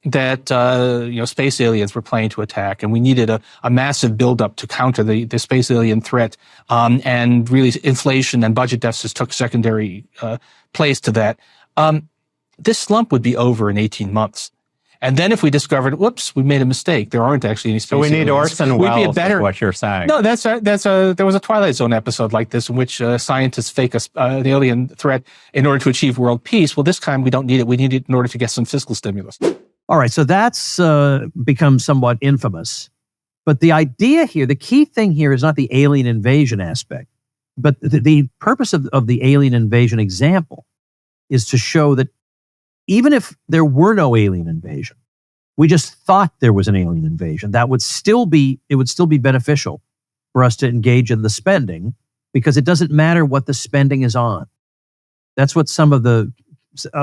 that space aliens were planning to attack, and we needed a massive buildup to counter the space alien threat, and really inflation and budget deficits took secondary place to that, this slump would be over in 18 months. And then if we discovered, whoops, we made a mistake. There aren't actually any space aliens. So we need Orson Welles, is what you're saying. No, there was a Twilight Zone episode like this in which scientists fake the alien threat in order to achieve world peace. Well, this time we don't need it. We need it in order to get some fiscal stimulus. All right, so that's become somewhat infamous. But the idea here, the key thing here is not the alien invasion aspect, but the purpose of the alien invasion example is to show that even if there were no alien invasion, we just thought there was an alien invasion, it would still be beneficial for us to engage in the spending, because it doesn't matter what the spending is on. That's what some of the,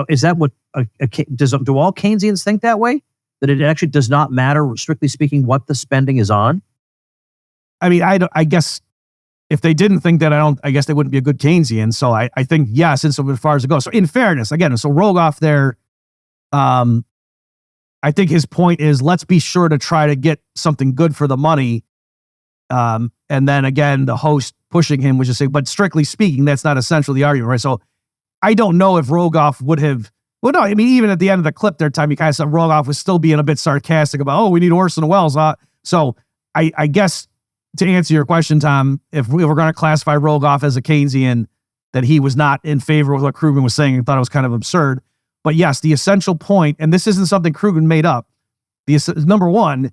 is that what, do all Keynesians think that way? That it actually does not matter, strictly speaking, what the spending is on? I mean, I guess if they didn't think that, I guess they wouldn't be a good Keynesian. So I think yes, and so as far as it goes. So in fairness, again, so Rogoff there, I think his point is, let's be sure to try to get something good for the money. And then again, the host pushing him was just saying, but strictly speaking, that's not essentially the argument, right? So I don't know if Rogoff would have, well, no, I mean, even at the end of the clip there, time you kind of said Rogoff was still being a bit sarcastic about, we need Orson Welles. So I guess, to answer your question, Tom, if we were going to classify Rogoff as a Keynesian, that he was not in favor of what Krugman was saying and thought it was kind of absurd. But yes, the essential point, and this isn't something Krugman made up. Number one,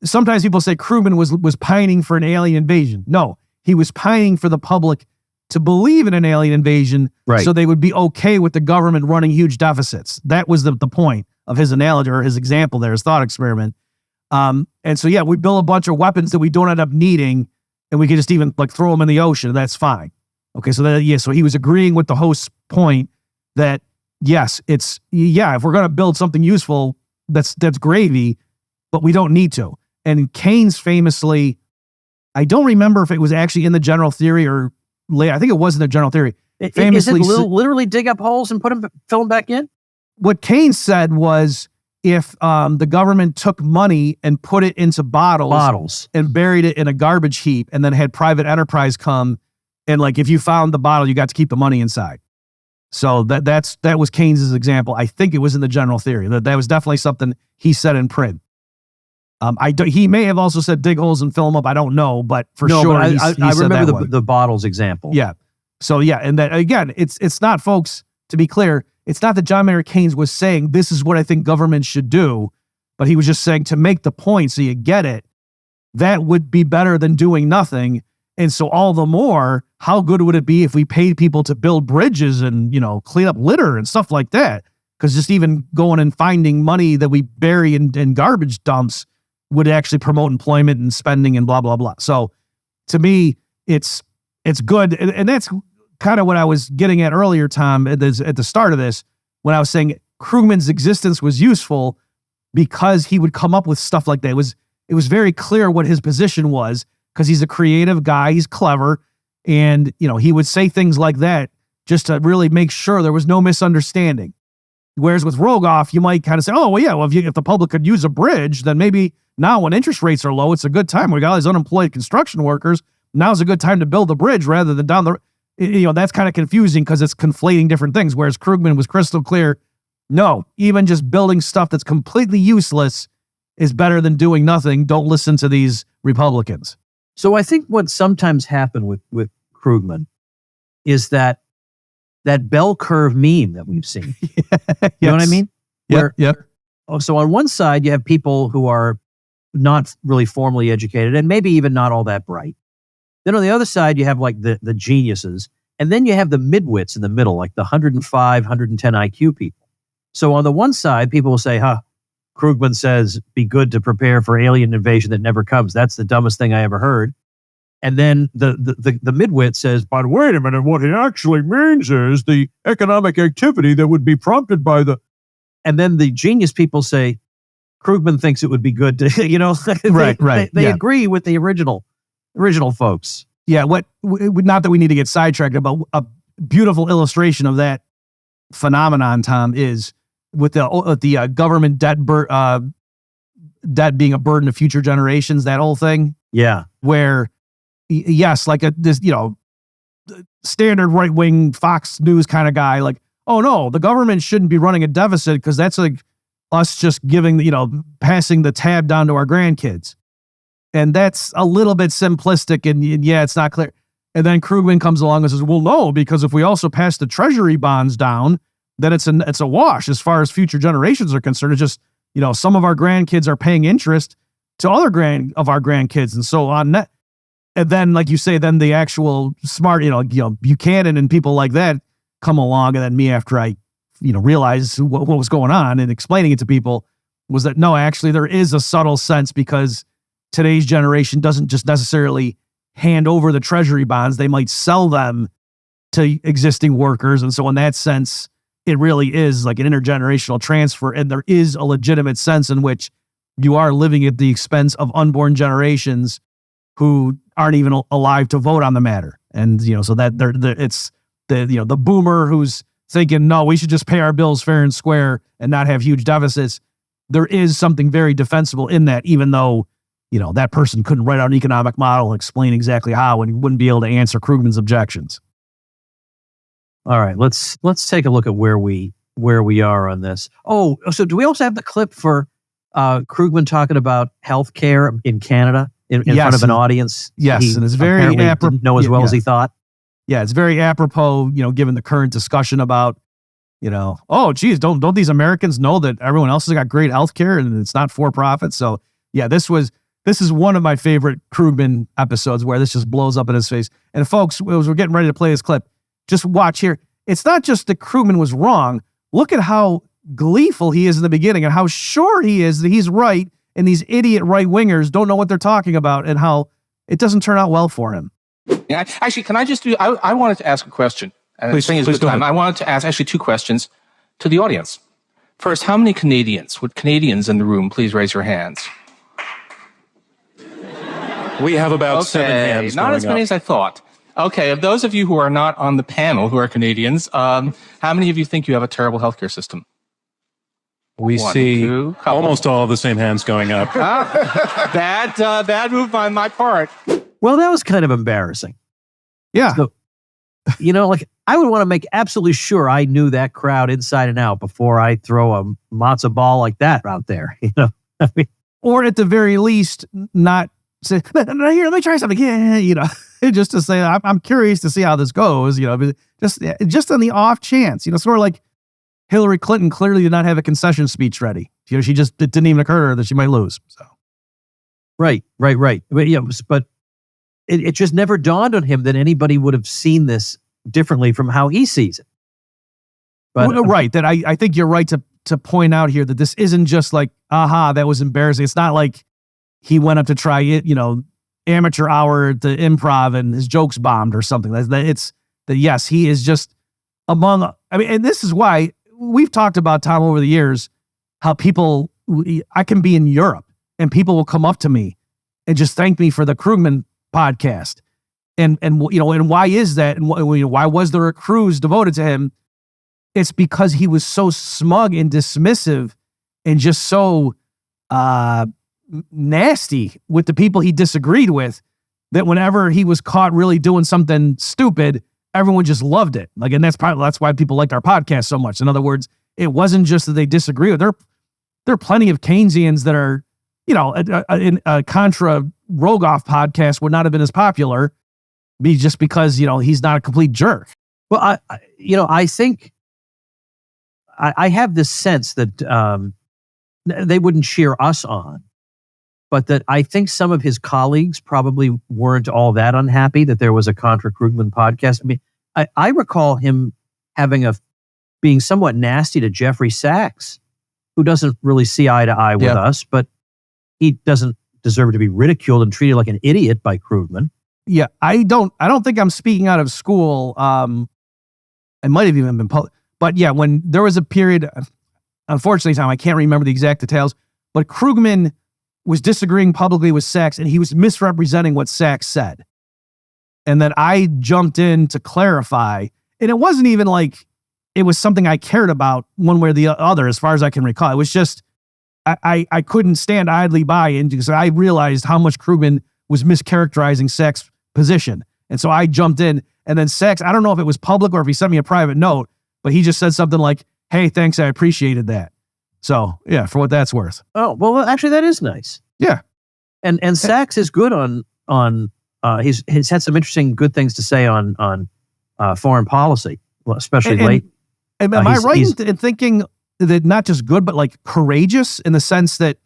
sometimes people say Krugman was pining for an alien invasion. No, he was pining for the public to believe in an alien invasion, right, so they would be okay with the government running huge deficits. That was the point of his analogy, or his example there, his thought experiment. And so, yeah, we build a bunch of weapons that we don't end up needing, and we can just even throw them in the ocean. That's fine. Okay. So so he was agreeing with the host's point that yes, if we're going to build something useful, that's gravy, but we don't need to. And Keynes famously, I don't remember if it was actually in the general theory or later. I think it was in the general theory. Famously, is it literally dig up holes and fill them back in? What Keynes said was, if the government took money and put it into bottles and buried it in a garbage heap, and then had private enterprise come, and if you found the bottle, you got to keep the money inside. So that was Keynes's example. I think it was in the general theory. That was definitely something he said in print. He may have also said dig holes and fill them up. I don't know, but I remember the bottles example. Yeah. So yeah, and that again, it's not, folks, to be clear, it's not that John Maynard Keynes was saying this is what I think government should do, but he was just saying, to make the point so you get it, that would be better than doing nothing. And so all the more, how good would it be if we paid people to build bridges and, clean up litter and stuff like that? Because just even going and finding money that we bury in garbage dumps would actually promote employment and spending and blah, blah, blah. So to me, it's good. And that's kind of what I was getting at earlier, Tom, at the start of this, when I was saying Krugman's existence was useful because he would come up with stuff like that. It was very clear what his position was, because he's a creative guy, he's clever, and he would say things like that just to really make sure there was no misunderstanding. Whereas with Rogoff, you might kind of say, if the public could use a bridge, then maybe now when interest rates are low, it's a good time. We got all these unemployed construction workers. Now's a good time to build a bridge rather than down the. That's kind of confusing because it's conflating different things. Whereas Krugman was crystal clear. No, even just building stuff that's completely useless is better than doing nothing. Don't listen to these Republicans. So I think what sometimes happened with Krugman is that bell curve meme that we've seen. You know what I mean? Yeah. So on one side, you have people who are not really formally educated, and maybe even not all that bright. Then on the other side, you have like the geniuses, and then you have the midwits in the middle, like the 105, 110 IQ people. So on the one side, people will say, Krugman says, be good to prepare for alien invasion that never comes. That's the dumbest thing I ever heard. And then the midwit says, but wait a minute, what he actually means is the economic activity that would be prompted by the... And then the genius people say, Krugman thinks it would be good to, They agree with the original folks. Yeah, not that we need to get sidetracked, but a beautiful illustration of that phenomenon, Tom, is with the government debt being a burden to future generations, that whole thing. Yeah. Where, yes, like this standard right-wing Fox News kind of guy, like, oh no, the government shouldn't be running a deficit because that's like us just passing the tab down to our grandkids. And that's a little bit simplistic, and yeah, it's not clear. And then Krugman comes along and says, well, no, because if we also pass the treasury bonds down, then it's a wash as far as future generations are concerned. It's just, some of our grandkids are paying interest to other of our grandkids and so on. And then, like you say, then the actual smart, Buchanan and people like that come along, and then me, after I realized what was going on and explaining it to people, was that no, actually there is a subtle sense, because today's generation doesn't just necessarily hand over the treasury bonds. They might sell them to existing workers. And so in that sense, it really is like an intergenerational transfer. And there is a legitimate sense in which you are living at the expense of unborn generations who aren't even alive to vote on the matter. And, so that it's the boomer who's thinking, no, we should just pay our bills fair and square and not have huge deficits. There is something very defensible in that, even though, that person couldn't write out an economic model and explain exactly how, and he wouldn't be able to answer Krugman's objections. All right, let's take a look at where we are on this. Oh, so do we also have the clip for Krugman talking about healthcare in Canada in front of an audience? Yes, and it's very apropos. Know as well as he thought. Yeah, it's very apropos, given the current discussion about, oh, geez, don't these Americans know that everyone else has got great healthcare and it's not for profit? So yeah, this is one of my favorite Krugman episodes where this just blows up in his face. And folks, as we're getting ready to play this clip, just watch here. It's not just that Krugman was wrong. Look at how gleeful he is in the beginning and how sure he is that he's right, and these idiot right-wingers don't know what they're talking about, and how it doesn't turn out well for him. Yeah, actually, can I just do, I wanted to ask a question. Please go ahead. I wanted to ask actually two questions to the audience. First, how many Canadians in the room, please raise your hands? We have about 7 hands. Not as many as I thought. Okay, of those of you who are not on the panel who are Canadians, how many of you think you have a terrible healthcare system? We see almost all of the same hands going up. Bad move on my part. Well, that was kind of embarrassing. Yeah. So, I would want to make absolutely sure I knew that crowd inside and out before I throw a matzo ball like that out there. Or at the very least, not say, here, let me try something. Yeah, just to say, I'm curious to see how this goes. Just on the off chance, sort of like Hillary Clinton clearly did not have a concession speech ready. It didn't even occur to her that she might lose. So, right. But it just never dawned on him that anybody would have seen this differently from how he sees it. But right, that I think you're right to point out here that this isn't just like, aha, that was embarrassing. It's not like he went up to try it, amateur hour at the Improv and his jokes bombed or something. It's that, yes, he is just and this is why we've talked about, Tom, over the years, how I can be in Europe and people will come up to me and just thank me for the Krugman podcast. And why is that? And why was there a cruise devoted to him? It's because he was so smug and dismissive and just so nasty with the people he disagreed with, that whenever he was caught really doing something stupid, everyone just loved it. And that's why people liked our podcast so much. In other words, it wasn't just that they disagree with. There are plenty of Keynesians that are, a Contra Rogoff podcast would not have been as popular, just because he's not a complete jerk. Well, I think I have this sense that they wouldn't cheer us on. but that I think some of his colleagues probably weren't all that unhappy that there was a Contra Krugman podcast. I mean, I recall him being somewhat nasty to Jeffrey Sachs, who doesn't really see eye to eye with us, but he doesn't deserve to be ridiculed and treated like an idiot by Krugman. Yeah, I don't think I'm speaking out of school. It might have even been public. But yeah, when there was a period, unfortunately, Tom, I can't remember the exact details, but Krugman was disagreeing publicly with Sachs, and he was misrepresenting what Sachs said. And then I jumped in to clarify, and it wasn't even like it was something I cared about one way or the other, as far as I can recall. It was just, I couldn't stand idly by, and because I realized how much Krugman was mischaracterizing Sachs' position. And so I jumped in, and then Sachs, I don't know if it was public or if he sent me a private note, but he just said something like, "Hey, thanks, I appreciated that." So yeah, for what that's worth. Oh, well, actually that is nice. Yeah. And Sachs is good on he's had some interesting good things to say on foreign policy, well, especially late. Am I right in thinking that not just good, but like courageous in the sense that,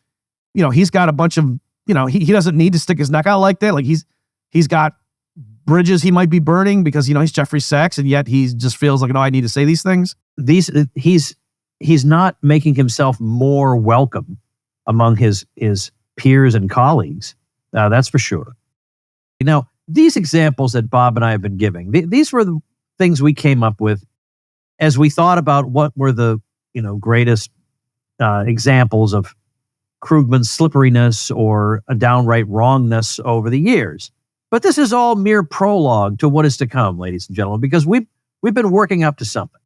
he's got a bunch of, he doesn't need to stick his neck out like that. Like he's got bridges he might be burning because, he's Jeffrey Sachs, and yet he just feels like, no, I need to say these things. He's not making himself more welcome among his peers and colleagues. That's for sure. Now, these examples that Bob and I have been giving, these were the things we came up with as we thought about what were the greatest examples of Krugman's slipperiness or a downright wrongness over the years. But this is all mere prologue to what is to come, ladies and gentlemen, because we've been working up to something.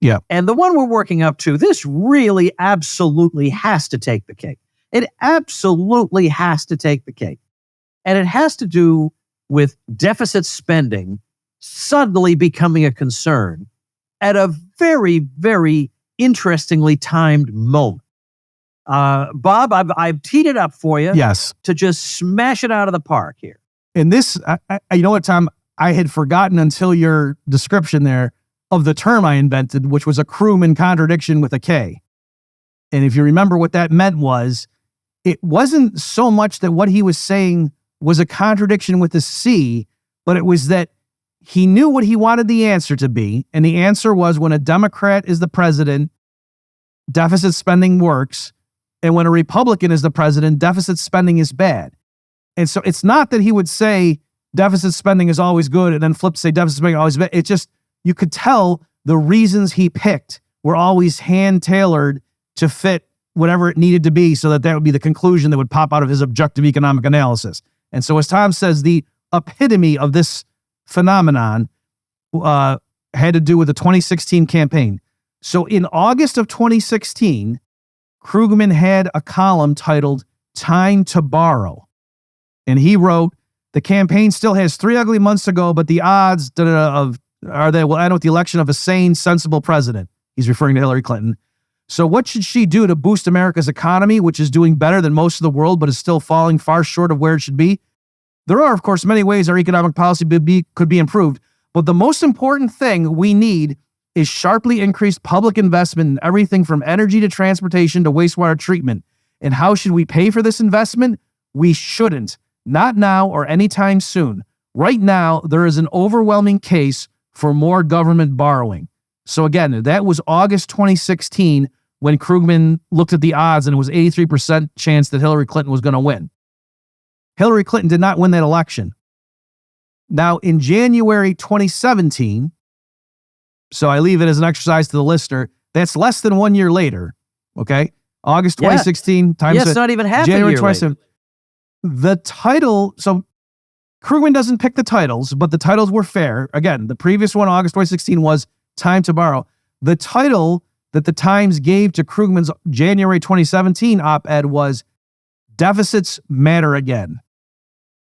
Yeah. And the one we're working up to, this really absolutely has to take the cake. It absolutely has to take the cake. And it has to do with deficit spending suddenly becoming a concern at a very, very interestingly timed moment. Bob, I've teed it up for you. Yes. To just smash it out of the park here. And this, you know what, Tom? I had forgotten until your description there of the term I invented, which was a Krugman contradiction with a K. And if you remember what that meant was, it wasn't so much that what he was saying was a contradiction with a C, but it was that he knew what he wanted the answer to be. And the answer was, when a Democrat is the president, deficit spending works. And when a Republican is the president, deficit spending is bad. And so it's not that he would say deficit spending is always good and then flip to say deficit spending is always bad. It just, you could tell the reasons he picked were always hand-tailored to fit whatever it needed to be, so that would be the conclusion that would pop out of his objective economic analysis. And so as Tom says, the epitome of this phenomenon had to do with the 2016 campaign. So in August of 2016, Krugman had a column titled "Time to Borrow." And he wrote, "The campaign still has 3 ugly months to go, but the odds are they will end with the election of a sane, sensible president." He's referring to Hillary Clinton. "So what should she do to boost America's economy, which is doing better than most of the world, but is still falling far short of where it should be? There are, of course, many ways our economic policy could be improved, but the most important thing we need is sharply increased public investment in everything from energy to transportation to wastewater treatment. And how should we pay for this investment? We shouldn't. Not now or anytime soon. Right now, there is an overwhelming case for more government borrowing." So again, that was August 2016 when Krugman looked at the odds, and it was 83% chance that Hillary Clinton was going to win. Hillary Clinton did not win that election. Now, in January 2017, so I leave it as an exercise to the listener, that's less than 1 year later, okay? August 2016 times... Yeah, it's not even half January a year 27. The title... So Krugman doesn't pick the titles, but the titles were fair. Again, the previous one, August 2016, was "Time to Borrow." The title that the Times gave to Krugman's January 2017 op-ed was "Deficits Matter Again."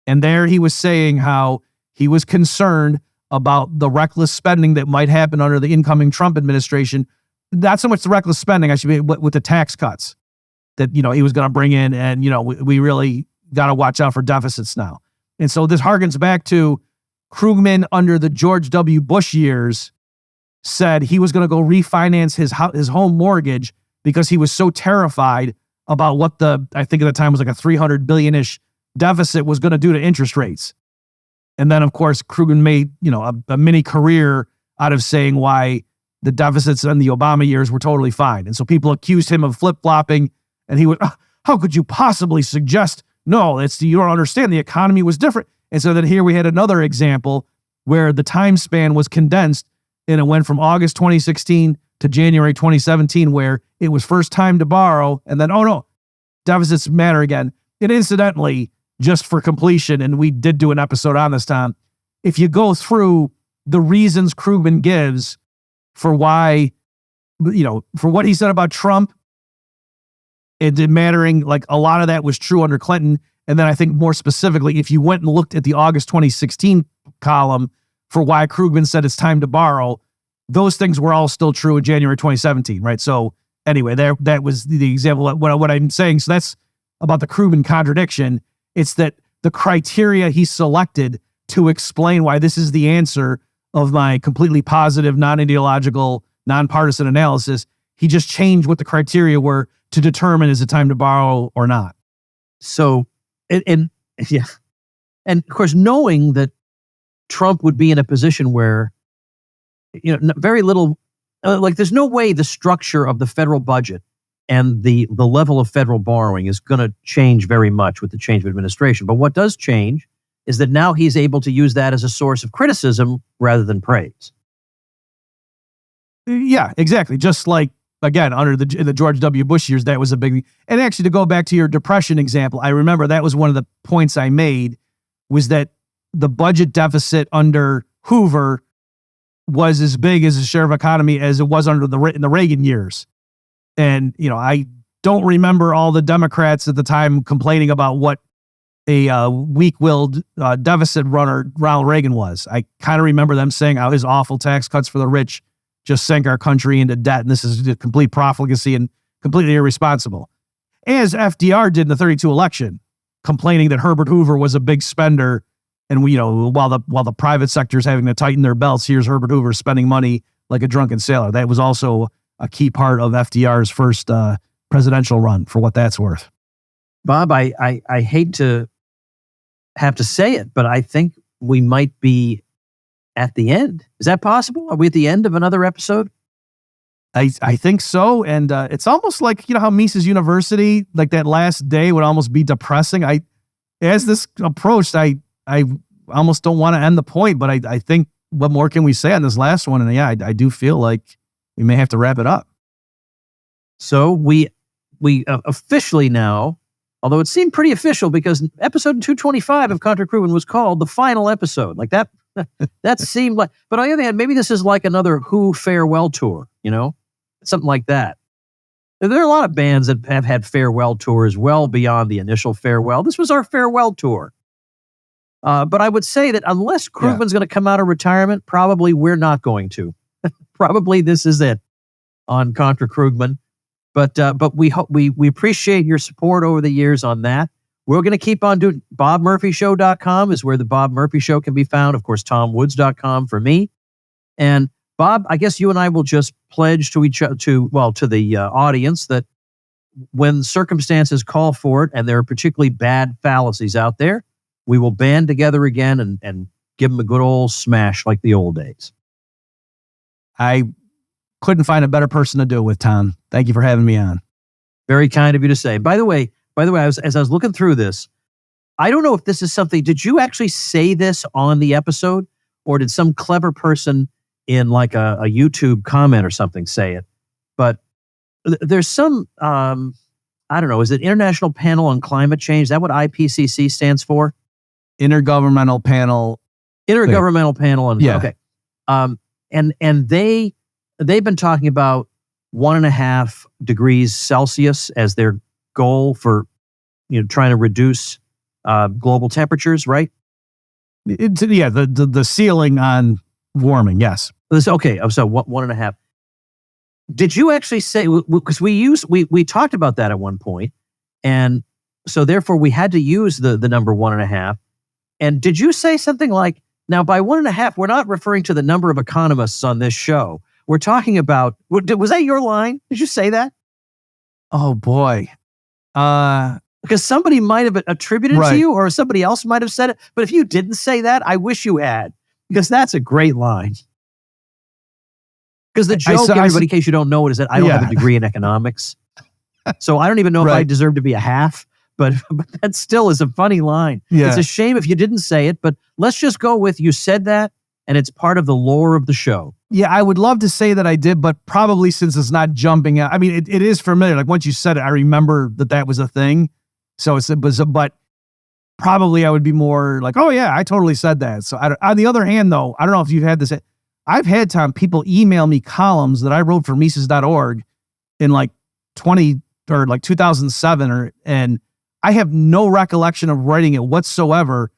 And there he was saying how he was concerned about the reckless spending that might happen under the incoming Trump administration. Not so much the reckless spending, I should be, with the tax cuts that, he was going to bring in. And, we really got to watch out for deficits now. And so this harkens back to Krugman under the George W. Bush years said he was going to go refinance his home mortgage because he was so terrified about what I think at the time was like a 300 billion-ish deficit was going to do to interest rates. And then, of course, Krugman made, a mini career out of saying why the deficits in the Obama years were totally fine. And so people accused him of flip-flopping, and he would, how could you possibly suggest, no, you don't understand, the economy was different. And so then here we had another example where the time span was condensed, and it went from August 2016 to January 2017, where it was first time to borrow, and then, oh no, deficits matter again. And incidentally, just for completion, and we did do an episode on this, Tom, if you go through the reasons Krugman gives for why, for what he said about Trump, it did mattering, like a lot of that was true under Clinton. And then I think more specifically, if you went and looked at the August 2016 column for why Krugman said it's time to borrow, those things were all still true in January 2017, right? So anyway, that was the example of what I'm saying. So that's about the Krugman contradiction. It's that the criteria he selected to explain why this is the answer of my completely positive, non-ideological, nonpartisan analysis, he just changed what the criteria were to determine is it time to borrow or not. So, and of course, knowing that Trump would be in a position where, very little, there's no way the structure of the federal budget and the level of federal borrowing is going to change very much with the change of administration. But what does change is that now he's able to use that as a source of criticism rather than praise. Yeah, exactly. Just like, again, in the George W. Bush years, that was a big. And actually, to go back to your depression example, I remember that was one of the points I made, was that the budget deficit under Hoover was as big as a share of economy as it was in the Reagan years. And, I don't remember all the Democrats at the time complaining about what a weak-willed deficit runner Ronald Reagan was. I kind of remember them saying how his awful tax cuts for the rich just sank our country into debt, and this is complete profligacy and completely irresponsible. As FDR did in the 32 election, complaining that Herbert Hoover was a big spender, and while the private sector is having to tighten their belts, here's Herbert Hoover spending money like a drunken sailor. That was also a key part of FDR's first presidential run, for what that's worth. Bob, I hate to have to say it, but I think we might be at the end. Is that possible? Are we at the end of another episode? I think so. And it's almost like, how Mises University, like that last day would almost be depressing. As this approached, I almost don't want to end the point, but I think what more can we say on this last one? And yeah, I do feel like we may have to wrap it up. So we officially now, although it seemed pretty official because episode 225 of Contra Krugman was called the final episode. Like that seemed like, but on the other hand, maybe this is like another Who farewell tour, something like that. There are a lot of bands that have had farewell tours well beyond the initial farewell. This was our farewell tour. But I would say that unless Krugman's going to come out of retirement, probably we're not going to. Probably this is it on Contra Krugman. But we hope we appreciate your support over the years on that. We're going to keep on doing BobMurphyShow.com is where the Bob Murphy Show can be found. Of course, TomWoods.com for me. And Bob, I guess you and I will just pledge to the audience that when circumstances call for it, and there are particularly bad fallacies out there, we will band together again and give them a good old smash like the old days. I couldn't find a better person to do it with, Tom. Thank you for having me on. Very kind of you to say. By the way, as I was looking through this, I don't know if this is something, did you actually say this on the episode, or did some clever person in like a YouTube comment or something say it? But there's some, I don't know, is it International Panel on Climate Change? Is that what IPCC stands for? Intergovernmental Panel. Intergovernmental Panel on, yeah. Okay. And they've been talking about 1.5 degrees Celsius as their goal for, trying to reduce global temperatures, right? The ceiling on warming, yes. Okay, so 1.5. Did you actually say, because we talked about that at one point, and so therefore we had to use the number 1.5. And did you say something like, now by 1.5, we're not referring to the number of economists on this show. We're talking about, was that your line? Did you say that? Oh boy. Because somebody might have attributed it Right. to you, or somebody else might have said it. But if you didn't say that, I wish you had, because that's a great line. Because the joke, everybody, in case you don't know it, is that I don't have a degree in economics. So I don't even know if I deserve to be a half, but that still is a funny line. Yeah. It's a shame if you didn't say it, but let's just go with you said that, and it's part of the lore of the show. Yeah, I would love to say that I did, but probably since it's not jumping out. I mean, it is familiar. Like once you said it, I remember that was a thing. So but probably I would be more like, oh yeah, I totally said that. So on the other hand, though, I don't know if you've had this. I've had people email me columns that I wrote for Mises.org in like 2007, and I have no recollection of writing it whatsoever.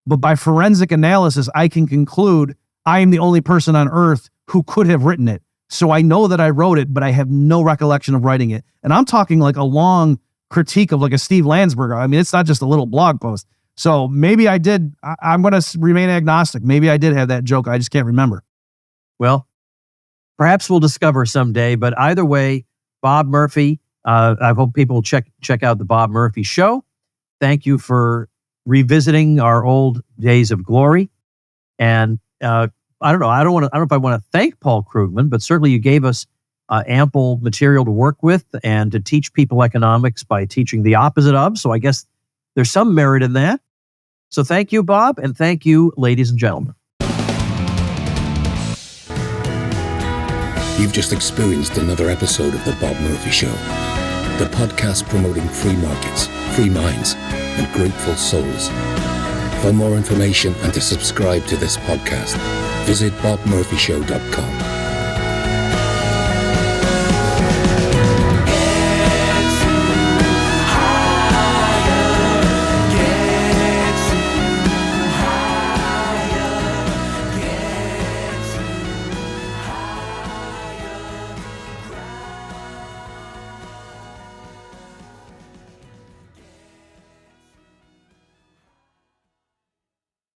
But by forensic analysis, I can conclude I am the only person on earth who could have written it. So I know that I wrote it, but I have no recollection of writing it. And I'm talking like a long critique of like a Steve Landsberger. I mean, it's not just a little blog post. So maybe I did. I'm going to remain agnostic. Maybe I did have that joke. I just can't remember. Well, perhaps we'll discover someday. But either way, Bob Murphy, I hope people will check out the Bob Murphy Show. Thank you for revisiting our old days of glory. And I don't know. I don't know if I want to thank Paul Krugman, but certainly you gave us ample material to work with and to teach people economics by teaching the opposite of. So I guess there's some merit in that. So thank you, Bob, and thank you, ladies and gentlemen. You've just experienced another episode of The Bob Murphy Show, the podcast promoting free markets, free minds, and grateful souls. For more information and to subscribe to this podcast, visit bobmurphyshow.com.